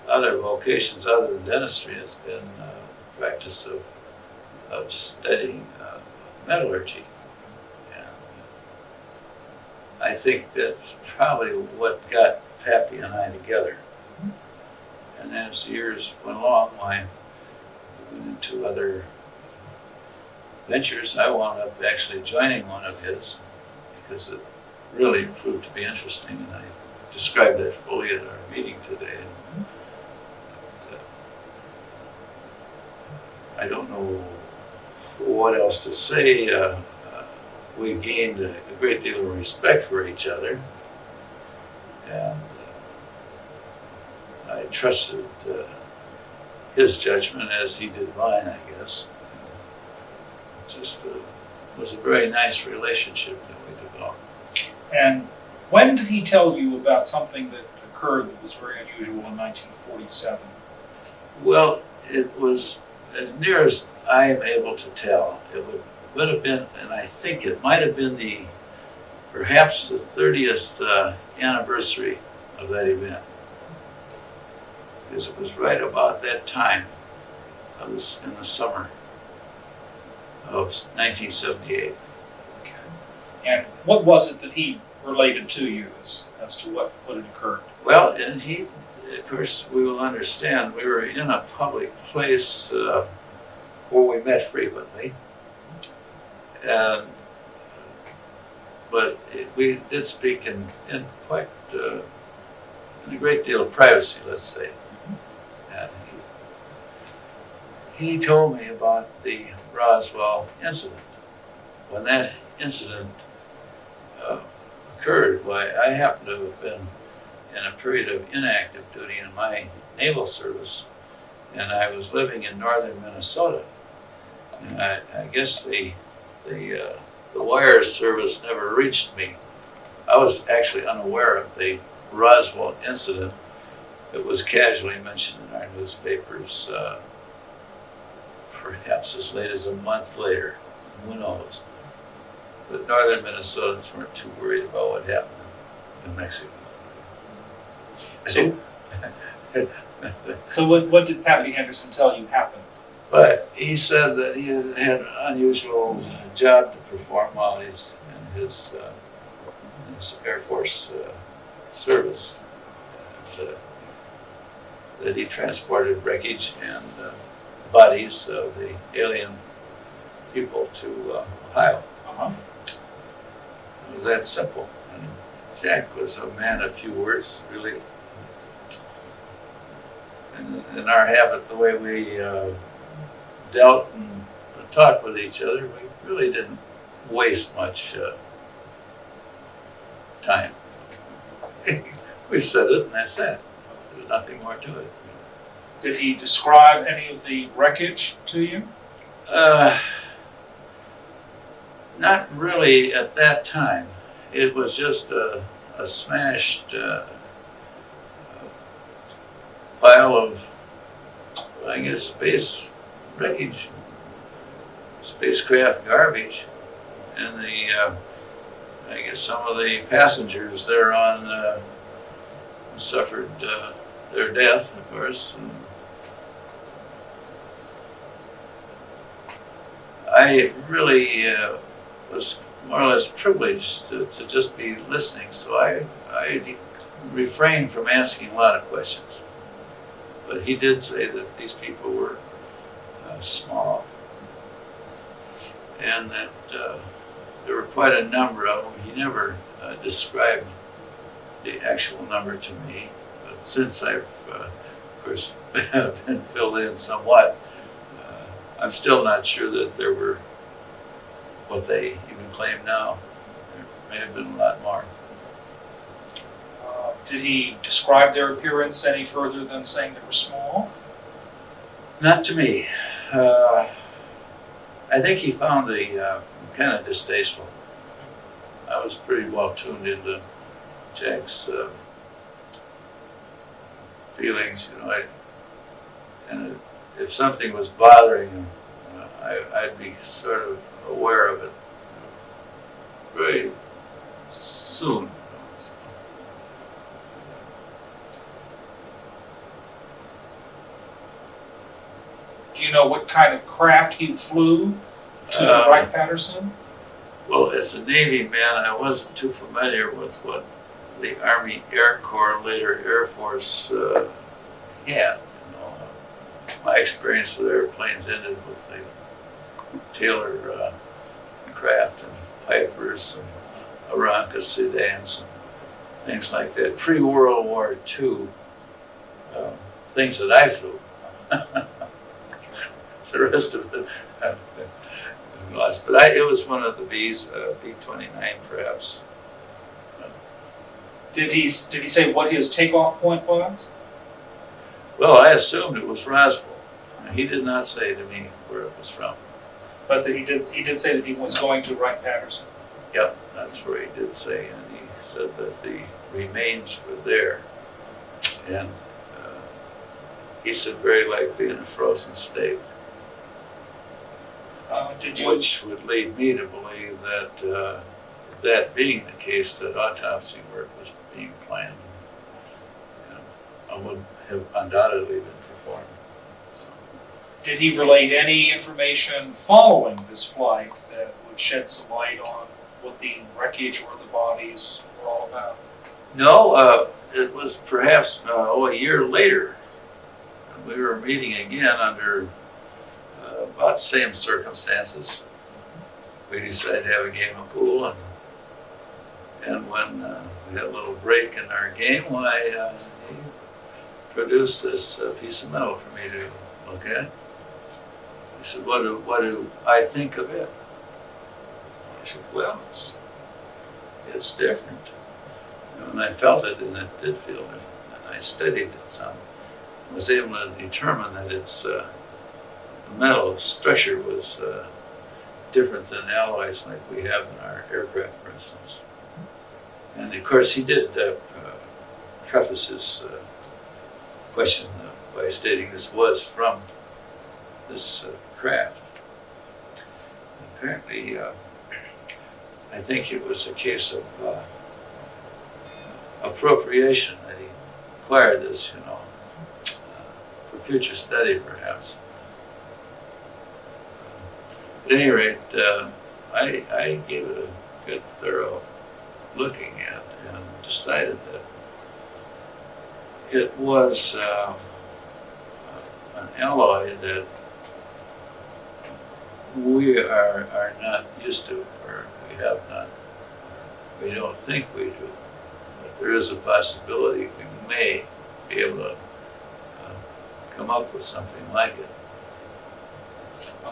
other vocations other than dentistry has been practice of studying metallurgy. And I think that's probably what got Pappy and I together. And as the years went along, I went into other ventures. I wound up actually joining one of his because it really proved to be interesting, and I described that fully at our meeting today. I don't know what else to say. We gained a great deal of respect for each other, and I trusted his judgment as he did mine, I guess. Just was a very nice relationship that we developed. And when did he tell you about something that occurred that was very unusual in 1947? Well, it was as near as I am able to tell. It would have been, and I think it might have been perhaps the 30th anniversary of that event. Because it was right about that time in the summer of 1978. Okay. And what was it that he related to you as to what had occurred? Well, and he, of course, we will understand, we were in a public place where we met frequently. But we did speak in quite in a great deal of privacy, let's say. And he told me about the Roswell incident. When that incident occurred, why, I happened to have been in a period of inactive duty in my naval service, and I was living in northern Minnesota. And I guess the wire service never reached me. I was actually unaware of the Roswell incident. It was casually mentioned in our newspapers, perhaps as late as a month later. Who knows? But northern Minnesotans weren't too worried about what happened in Mexico. So, so what did Pappy Henderson tell you happened? But he said that he had an unusual job to perform while he's in his Air Force service. And, that he transported wreckage and bodies of the alien people to Ohio. Uh-huh. It was that simple. And Jack was a man of few words, really. And in our habit, the way we dealt and talked with each other, we really didn't waste much time. We said it and that's it. There's nothing more to it. Did he describe any of the wreckage to you? Not really at that time. It was just a smashed pile of, I guess, space wreckage, spacecraft garbage, and I guess some of the passengers there on suffered their death, of course. And I really was more or less privileged to just be listening, so I refrained from asking a lot of questions. But he did say that these people were small, and that there were quite a number of them. He never described the actual number to me, but since I've, of course, been filled in somewhat, I'm still not sure that there were what they even claim now. There may have been a lot more. Did he describe their appearance any further than saying they were small? Not to me. I think he found the kind of distasteful. I was pretty well tuned into Jack's feelings, you know. And if something was bothering him, I'd be sort of aware of it very soon. Do you know what kind of craft he flew to Wright-Patterson? Well, as a Navy man, I wasn't too familiar with what the Army Air Corps, later Air Force, had. You know, my experience with airplanes ended with the Taylor craft and Pipers and Aranca sedans and things like that. Pre-World War II, things that I flew. The rest of it is lost. But it was one of the Bs, B-29 perhaps. Did he say what his takeoff point was? Well, I assumed it was Roswell. He did not say to me where it was from. But that he did say that he was going to Wright-Patterson. Yep, that's where he did say, and he said that the remains were there. And he said very likely in a frozen state. Which would lead me to believe that, that being the case, that autopsy work was being planned. And would have undoubtedly been performed. So. Did he relate any information following this flight that would shed some light on what the wreckage or the bodies were all about? No, it was perhaps a year later. We were meeting again under about the same circumstances. We decided to have a game of pool, and when we had a little break in our game, why he produced this piece of metal for me to look at. He said, what do I think of it? I said, well, it's different. And I felt it, and it did feel different. And I studied it some. I was able to determine that its metal structure was different than alloys like we have in our aircraft, for instance. And of course, he did preface his question by stating this was from this craft. Apparently, I think it was a case of appropriation that he acquired this, for future study perhaps. At any rate, I gave it a good, thorough looking at and decided that it was an alloy that we are not used to, or we don't think we do. But there is a possibility we may be able to come up with something like it.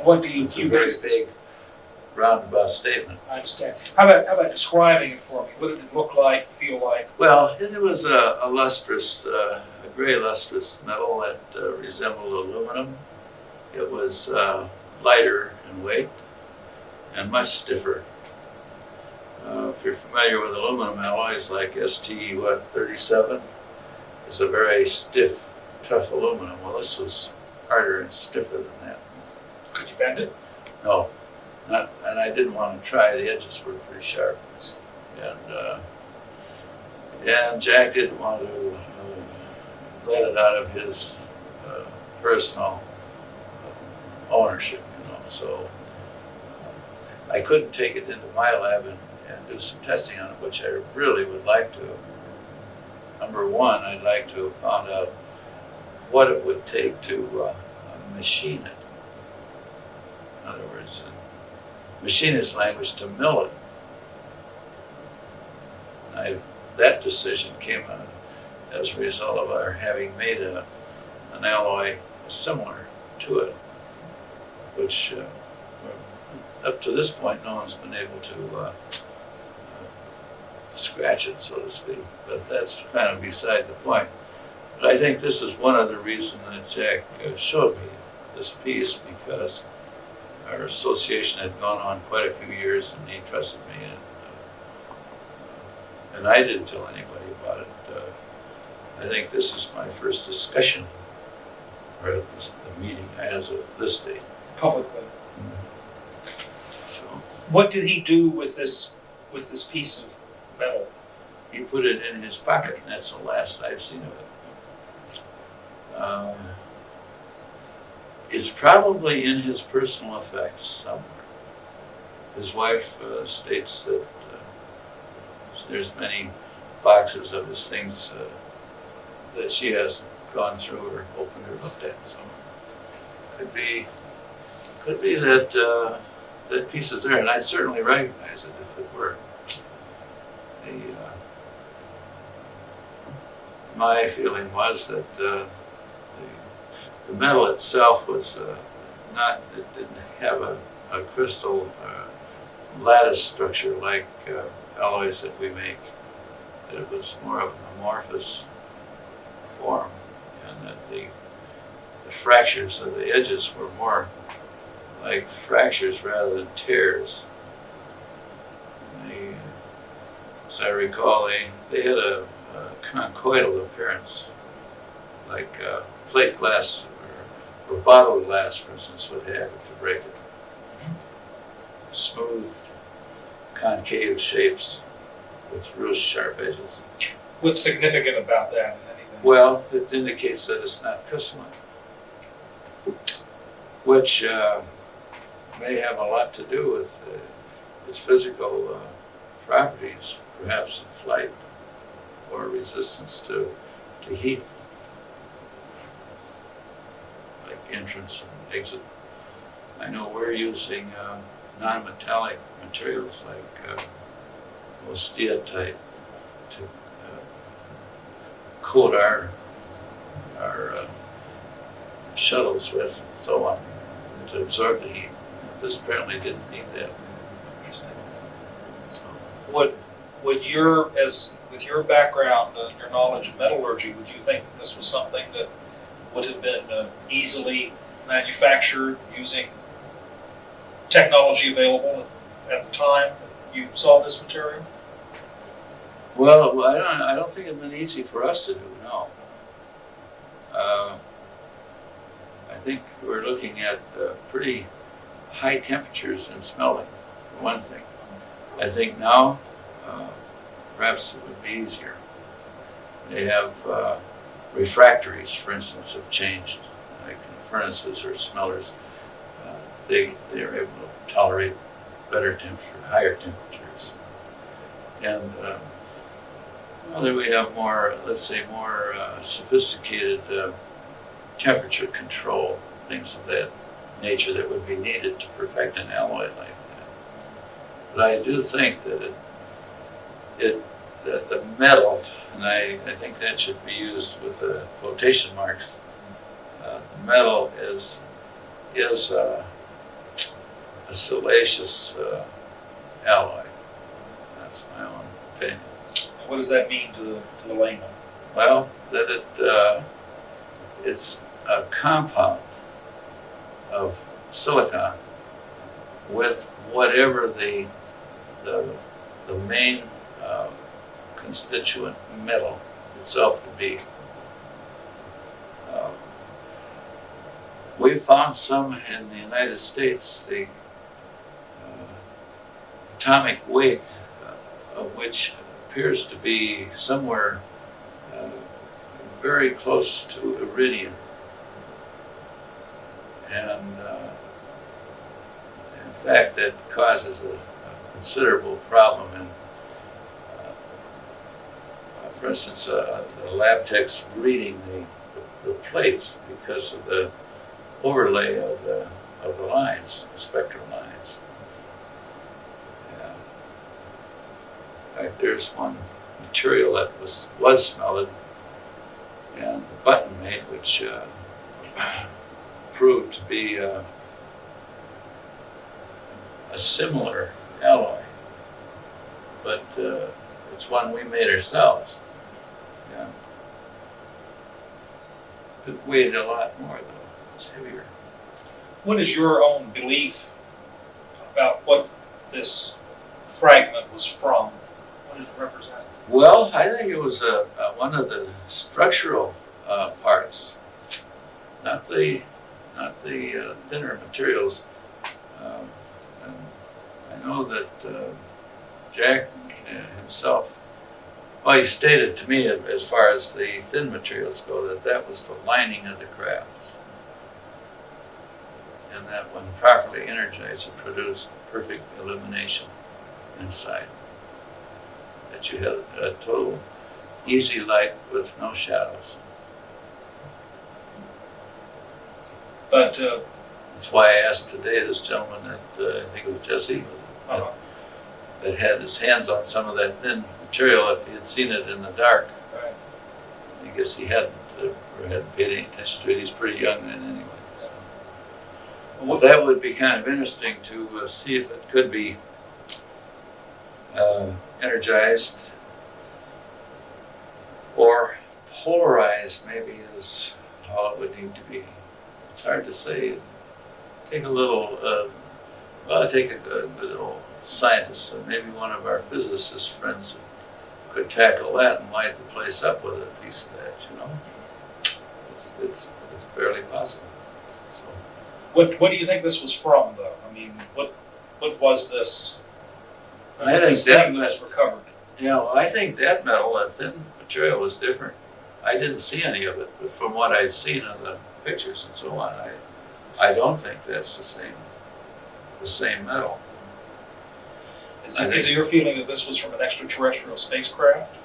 What do you It's a view very as this? big roundabout statement. I understand. How about describing it for me? What did it look like, feel like? Well, it was a lustrous, a gray lustrous metal that resembled aluminum. It was lighter in weight and much stiffer. If you're familiar with aluminum alloys like ST37, it's a very stiff, tough aluminum. Well, this was harder and stiffer than that. Could you bend it? No, not, and I didn't want to try. The edges were pretty sharp, and Jack didn't want to let it out of his personal ownership, So I couldn't take it into my lab and do some testing on it, which I really would like to. Number one, I'd like to have found out what it would take to machine it. In other words, in machinist language, to mill it. That decision came as a result of our having made an alloy similar to it, which up to this point no one's been able to scratch it, so to speak. But that's kind of beside the point. But I think this is one other reason that Jack showed me this piece, because our association had gone on quite a few years and he trusted me, and I didn't tell anybody about it. I think this is my first discussion, or at least the meeting as of this date. Publicly. So What did he do with this piece of metal? he put it in his pocket, and that's the last I've seen of it. It's probably in his personal effects somewhere. His wife states that there's many boxes of his things that she hasn't gone through or opened or looked at. So could be that that piece is there, and I'd certainly recognize it if it were. My feeling was that the metal itself was it didn't have a crystal lattice structure like alloys that we make. That it was more of an amorphous form, and that the fractures of the edges were more like fractures rather than tears. As I recall, they had a conchoidal appearance, like plate glass or bottle glass, for instance, would have to break it. Smooth, concave shapes with real sharp edges. What's significant about that, if anything? Well, it indicates that it's not crystalline, which may have a lot to do with its physical properties, perhaps in flight or resistance to heat, like entrance and exit. I know we're using non-metallic materials like steel type to coat our shuttles with, and so on, to absorb the heat. This apparently didn't need that. Interesting. So would your, with your background, your knowledge of metallurgy, would you think that this was something that would have been easily manufactured using technology available at the time you saw this material? Well, I don't think it's been easy for us to do, no. I think we're looking at pretty high temperatures in smelting, for one thing. I think now, perhaps it would be easier. They have refractories, for instance, have changed, like furnaces or smellers. They're able to tolerate better temperature, higher temperatures. And well, then we have more, let's say, more sophisticated temperature control, things of that nature that would be needed to perfect an alloy like that. But I do think that that the metal, and I think that should be used with quotation marks, metal is a salacious alloy. That's my own opinion. And what does that mean to the layman? Well, that it's a compound of silicon with whatever the main constituent metal itself would be. We found some in the United States, the atomic weight of which appears to be somewhere very close to iridium. And in fact, that causes a considerable problem in, for instance, the lab techs reading the plates because of the overlay of the lines, the spectral lines. In fact, there's one material that was smelted and the button made, which proved to be a similar alloy, but it's one we made ourselves. Yeah. It weighed a lot more though. It's heavier. What is your own belief about what this fragment was from? What does it represent? Well, I think it was one of the structural parts, not the thinner materials. And I know that Jack himself, well, he stated to me as far as the thin materials go that was the lining of the craft. And that when properly energized, it produced perfect illumination inside. That you had a total easy light with no shadows. But that's why I asked today this gentleman that I think it was Jesse, that had his hands on some of that thin material if he had seen it in the dark. Right. I guess he hadn't paid any attention to it. He's pretty young then anyway. So. Well, that would be kind of interesting to see if it could be energized or polarized, maybe is all it would need to be. It's hard to say. Take a little, take a good old scientist, maybe one of our physicist friends could tackle that and light the place up with a piece of that, you know? It's barely possible. So. What do you think this was from, though? I mean, what was this? What was I think this thing that was recovered? You know, I think that metal, that thin material, was different. I didn't see any of it, but from what I've seen of the pictures and so on, I don't think that's the same metal. Is it your feeling that this was from an extraterrestrial spacecraft?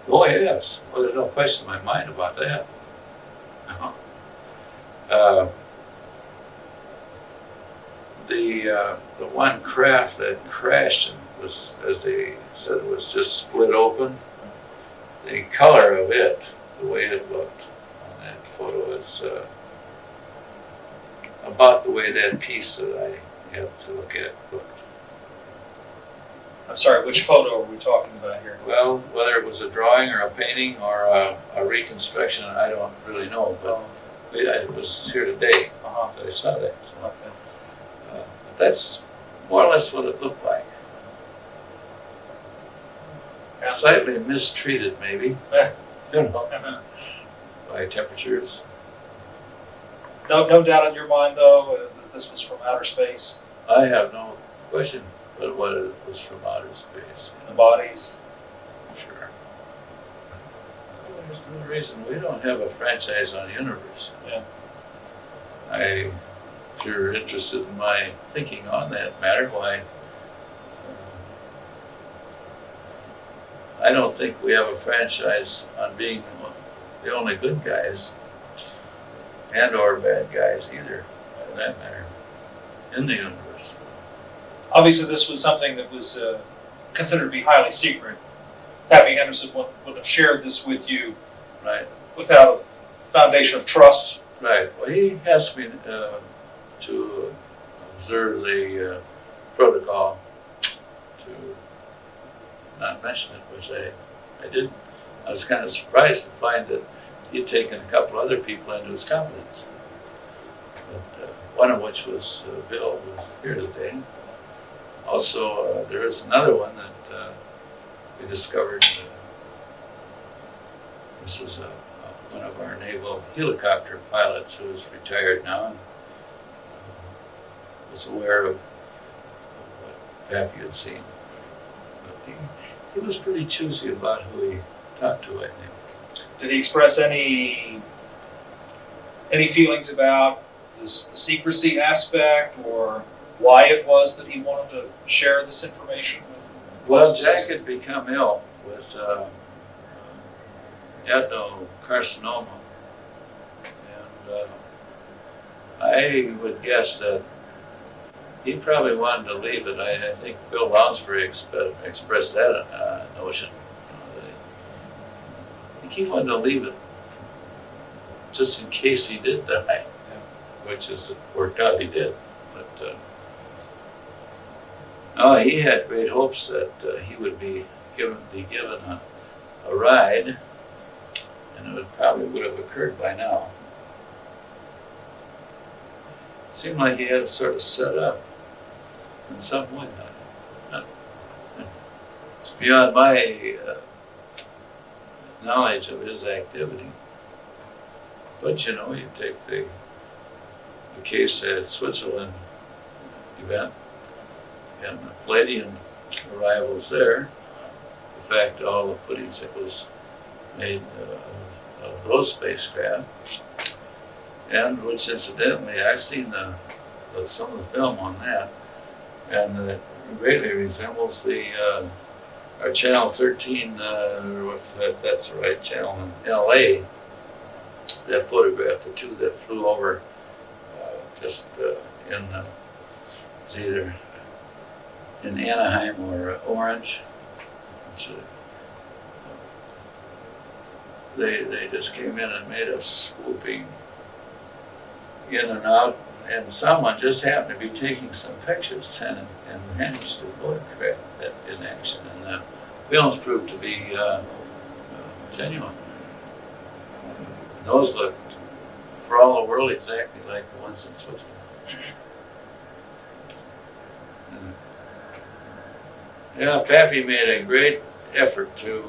Oh yes, well there's no question in my mind about that. The one craft that crashed and was, as they said, it was just split open. The color of it, the way it looked on that photo, is about the way that piece that I had to look at looked. I'm sorry, which photo are we talking about here? Well, whether it was a drawing or a painting or a reconstruction, I don't really know, but it was here today that I saw that. So, Okay. but that's more or less what it looked like. Yeah. Slightly mistreated, maybe, you know, by temperatures. No doubt in your mind, though, that this was from outer space. I have no question but what it was from outer space. The bodies. Sure. Well, there's no reason we don't have a franchise on the universe. Yeah. If you're interested in my thinking on that matter, why? I don't think we have a franchise on being the only good guys and or bad guys either, for that matter, in the universe. Obviously, this was something that was considered to be highly secret. Pappy Henderson would have shared this with you Right. without a foundation of trust. Right. Well, he asked me to observe the protocol to not mention it, which I didn't. I was kind of surprised to find that he'd taken a couple other people into his confidence. But, one of which was Bill, who's here today. Also, there is another one that we discovered. This is one of our naval helicopter pilots who is retired now and was aware of what Pappy had seen. But he was pretty choosy about who he talked to, I think. Did he express any feelings about the secrecy aspect, or why it was that he wanted to share this information with? Well, Jack had become ill with adenocarcinoma, and I would guess that he probably wanted to leave it. I think Bill Lounsbury expressed that notion. I think he wanted to leave it just in case he did die, which is worked out he did. But he had great hopes that he would be given a ride, and it probably would have occurred by now. It seemed like he had it sort of set up in some way. It's beyond my knowledge of his activity. But you know, you take the case at Switzerland event and the Palladian arrivals there. In fact, all the footage that was made of those spacecraft, and which incidentally I've seen some of the film on that, and it greatly resembles our Channel 13, that's the right channel in LA, that photographed the two that flew over just it's either in Anaheim or Orange. Which, they just came in and made us swooping in and out, and someone just happened to be taking some pictures and managed to photograph that in action, and the films proved to be genuine. Those looked, for all the world, exactly like the ones in Switzerland. Yeah, Pappy made a great effort to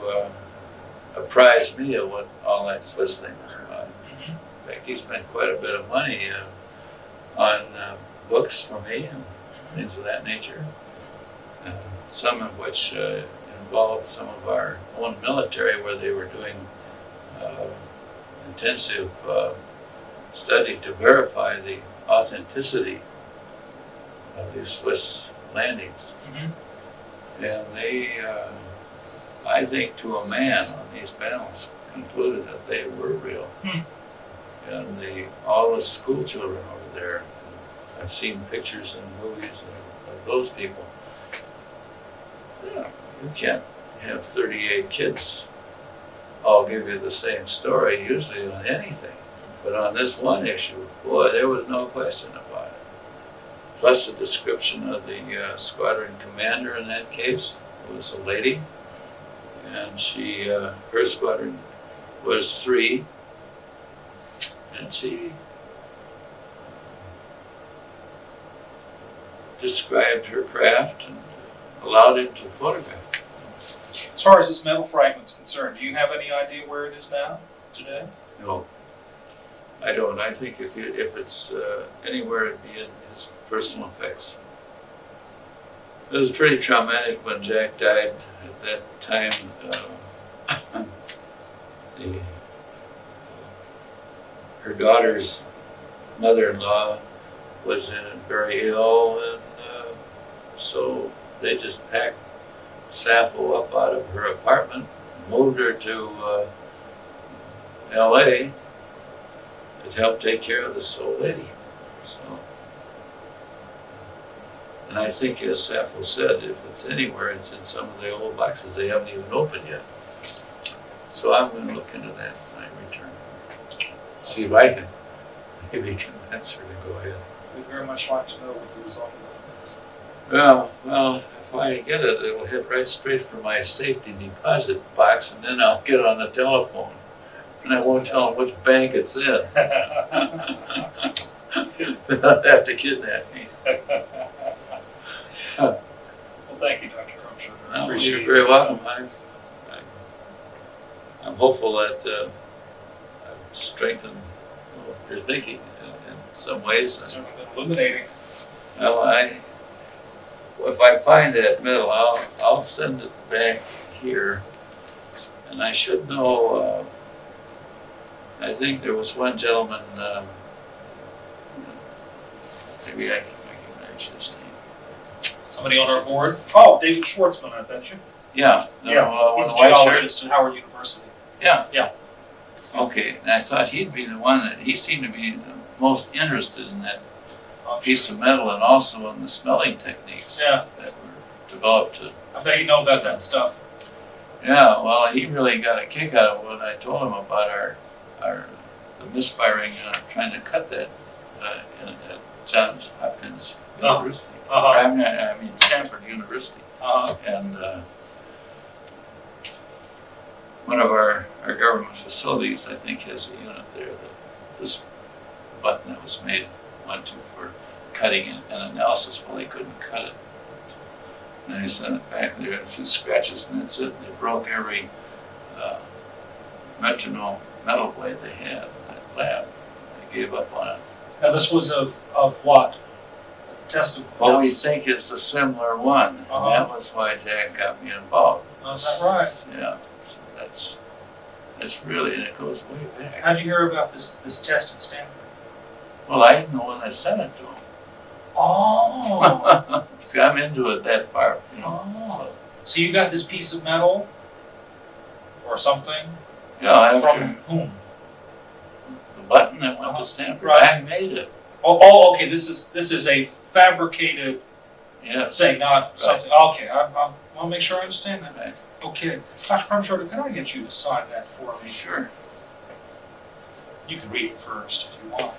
apprise me of what all that Swiss thing was about. In fact, he spent quite a bit of money on books for me and things of that nature, some of which involved some of our own military, where they were doing intensive study to verify the authenticity of these Swiss landings. And they, I think to a man on these panels, concluded that they were real. And all the school children over there, I've seen pictures and movies of those people. Yeah, you can't have 38 kids all give you the same story usually on anything. But on this one issue, boy, there was no question about it. Plus the description of the squadron commander in that case was a lady, and her squadron was 3, and she described her craft and allowed it to photograph. As far as this metal fragment's concerned, do you have any idea where it is now, today? No, I don't. I think if it's anywhere, it'd be in his personal effects. It was pretty traumatic when Jack died at that time. The, her daughter's mother-in-law was very ill, and so they just packed Sappho up out of her apartment, moved her to LA to help take care of this old lady. So, and I think, as Sappho said, if it's anywhere, it's in some of the old boxes they haven't even opened yet. So I'm going to look into that when I return. See if I can maybe convince her to go ahead. We'd very much like to know what the result of that is. Well, if I get it, it'll hit right straight for my safety deposit box, and then I'll get on the telephone. And I won't tell them which bank it's in. They'll have to kidnap me. Well, thank you, Dr. Armstrong. I Well, appreciate you're very your welcome. time. I'm hopeful that I've strengthened your thinking in some ways. It's certainly been illuminating. Well, if I find that medal, I'll send it back here, and I should know. I think there was one gentleman. Maybe I can recognize his name. Somebody on our board? Oh, David Schwartzman, I bet you. Yeah. No, He's a with the white shirt. geologist at Howard University. Yeah. Yeah. Okay, and I thought he'd be the one that he seemed to be the most interested in that piece of metal, and also in the smelling techniques Yeah. that were developed to. I bet you know about that stuff. Yeah, well, he really got a kick out of when I told him about the misfiring, trying to cut that at Johns Hopkins University. I mean Stanford University. And one of our government facilities, I think, has a unit there that this button that was made went to for cutting it and analysis. Well, they couldn't cut it. And they sent it back there, a few scratches, and that's it. They broke every metronome metal blade they had in that lab. They gave up on it. Now, this was of what? A test of. Well, we think it's a similar one, and that was why Jack got me involved. Oh, is that right? Yeah, so that's really, and it goes way back. How'd you hear about this test at Stanford? Well, I didn't know when I sent it to him. Oh. See, I'm into it that far, you know. Oh. So you got this piece of metal or something Yeah, from after whom? the button that went to Stanford, Right. I made it. Oh, okay. This is a fabricated Yes. thing, not something. Okay, I want to make sure I understand that. Right. Okay, Dr. Crumshorter, can I get you to sign that for me? Sure. You can read it first if you want.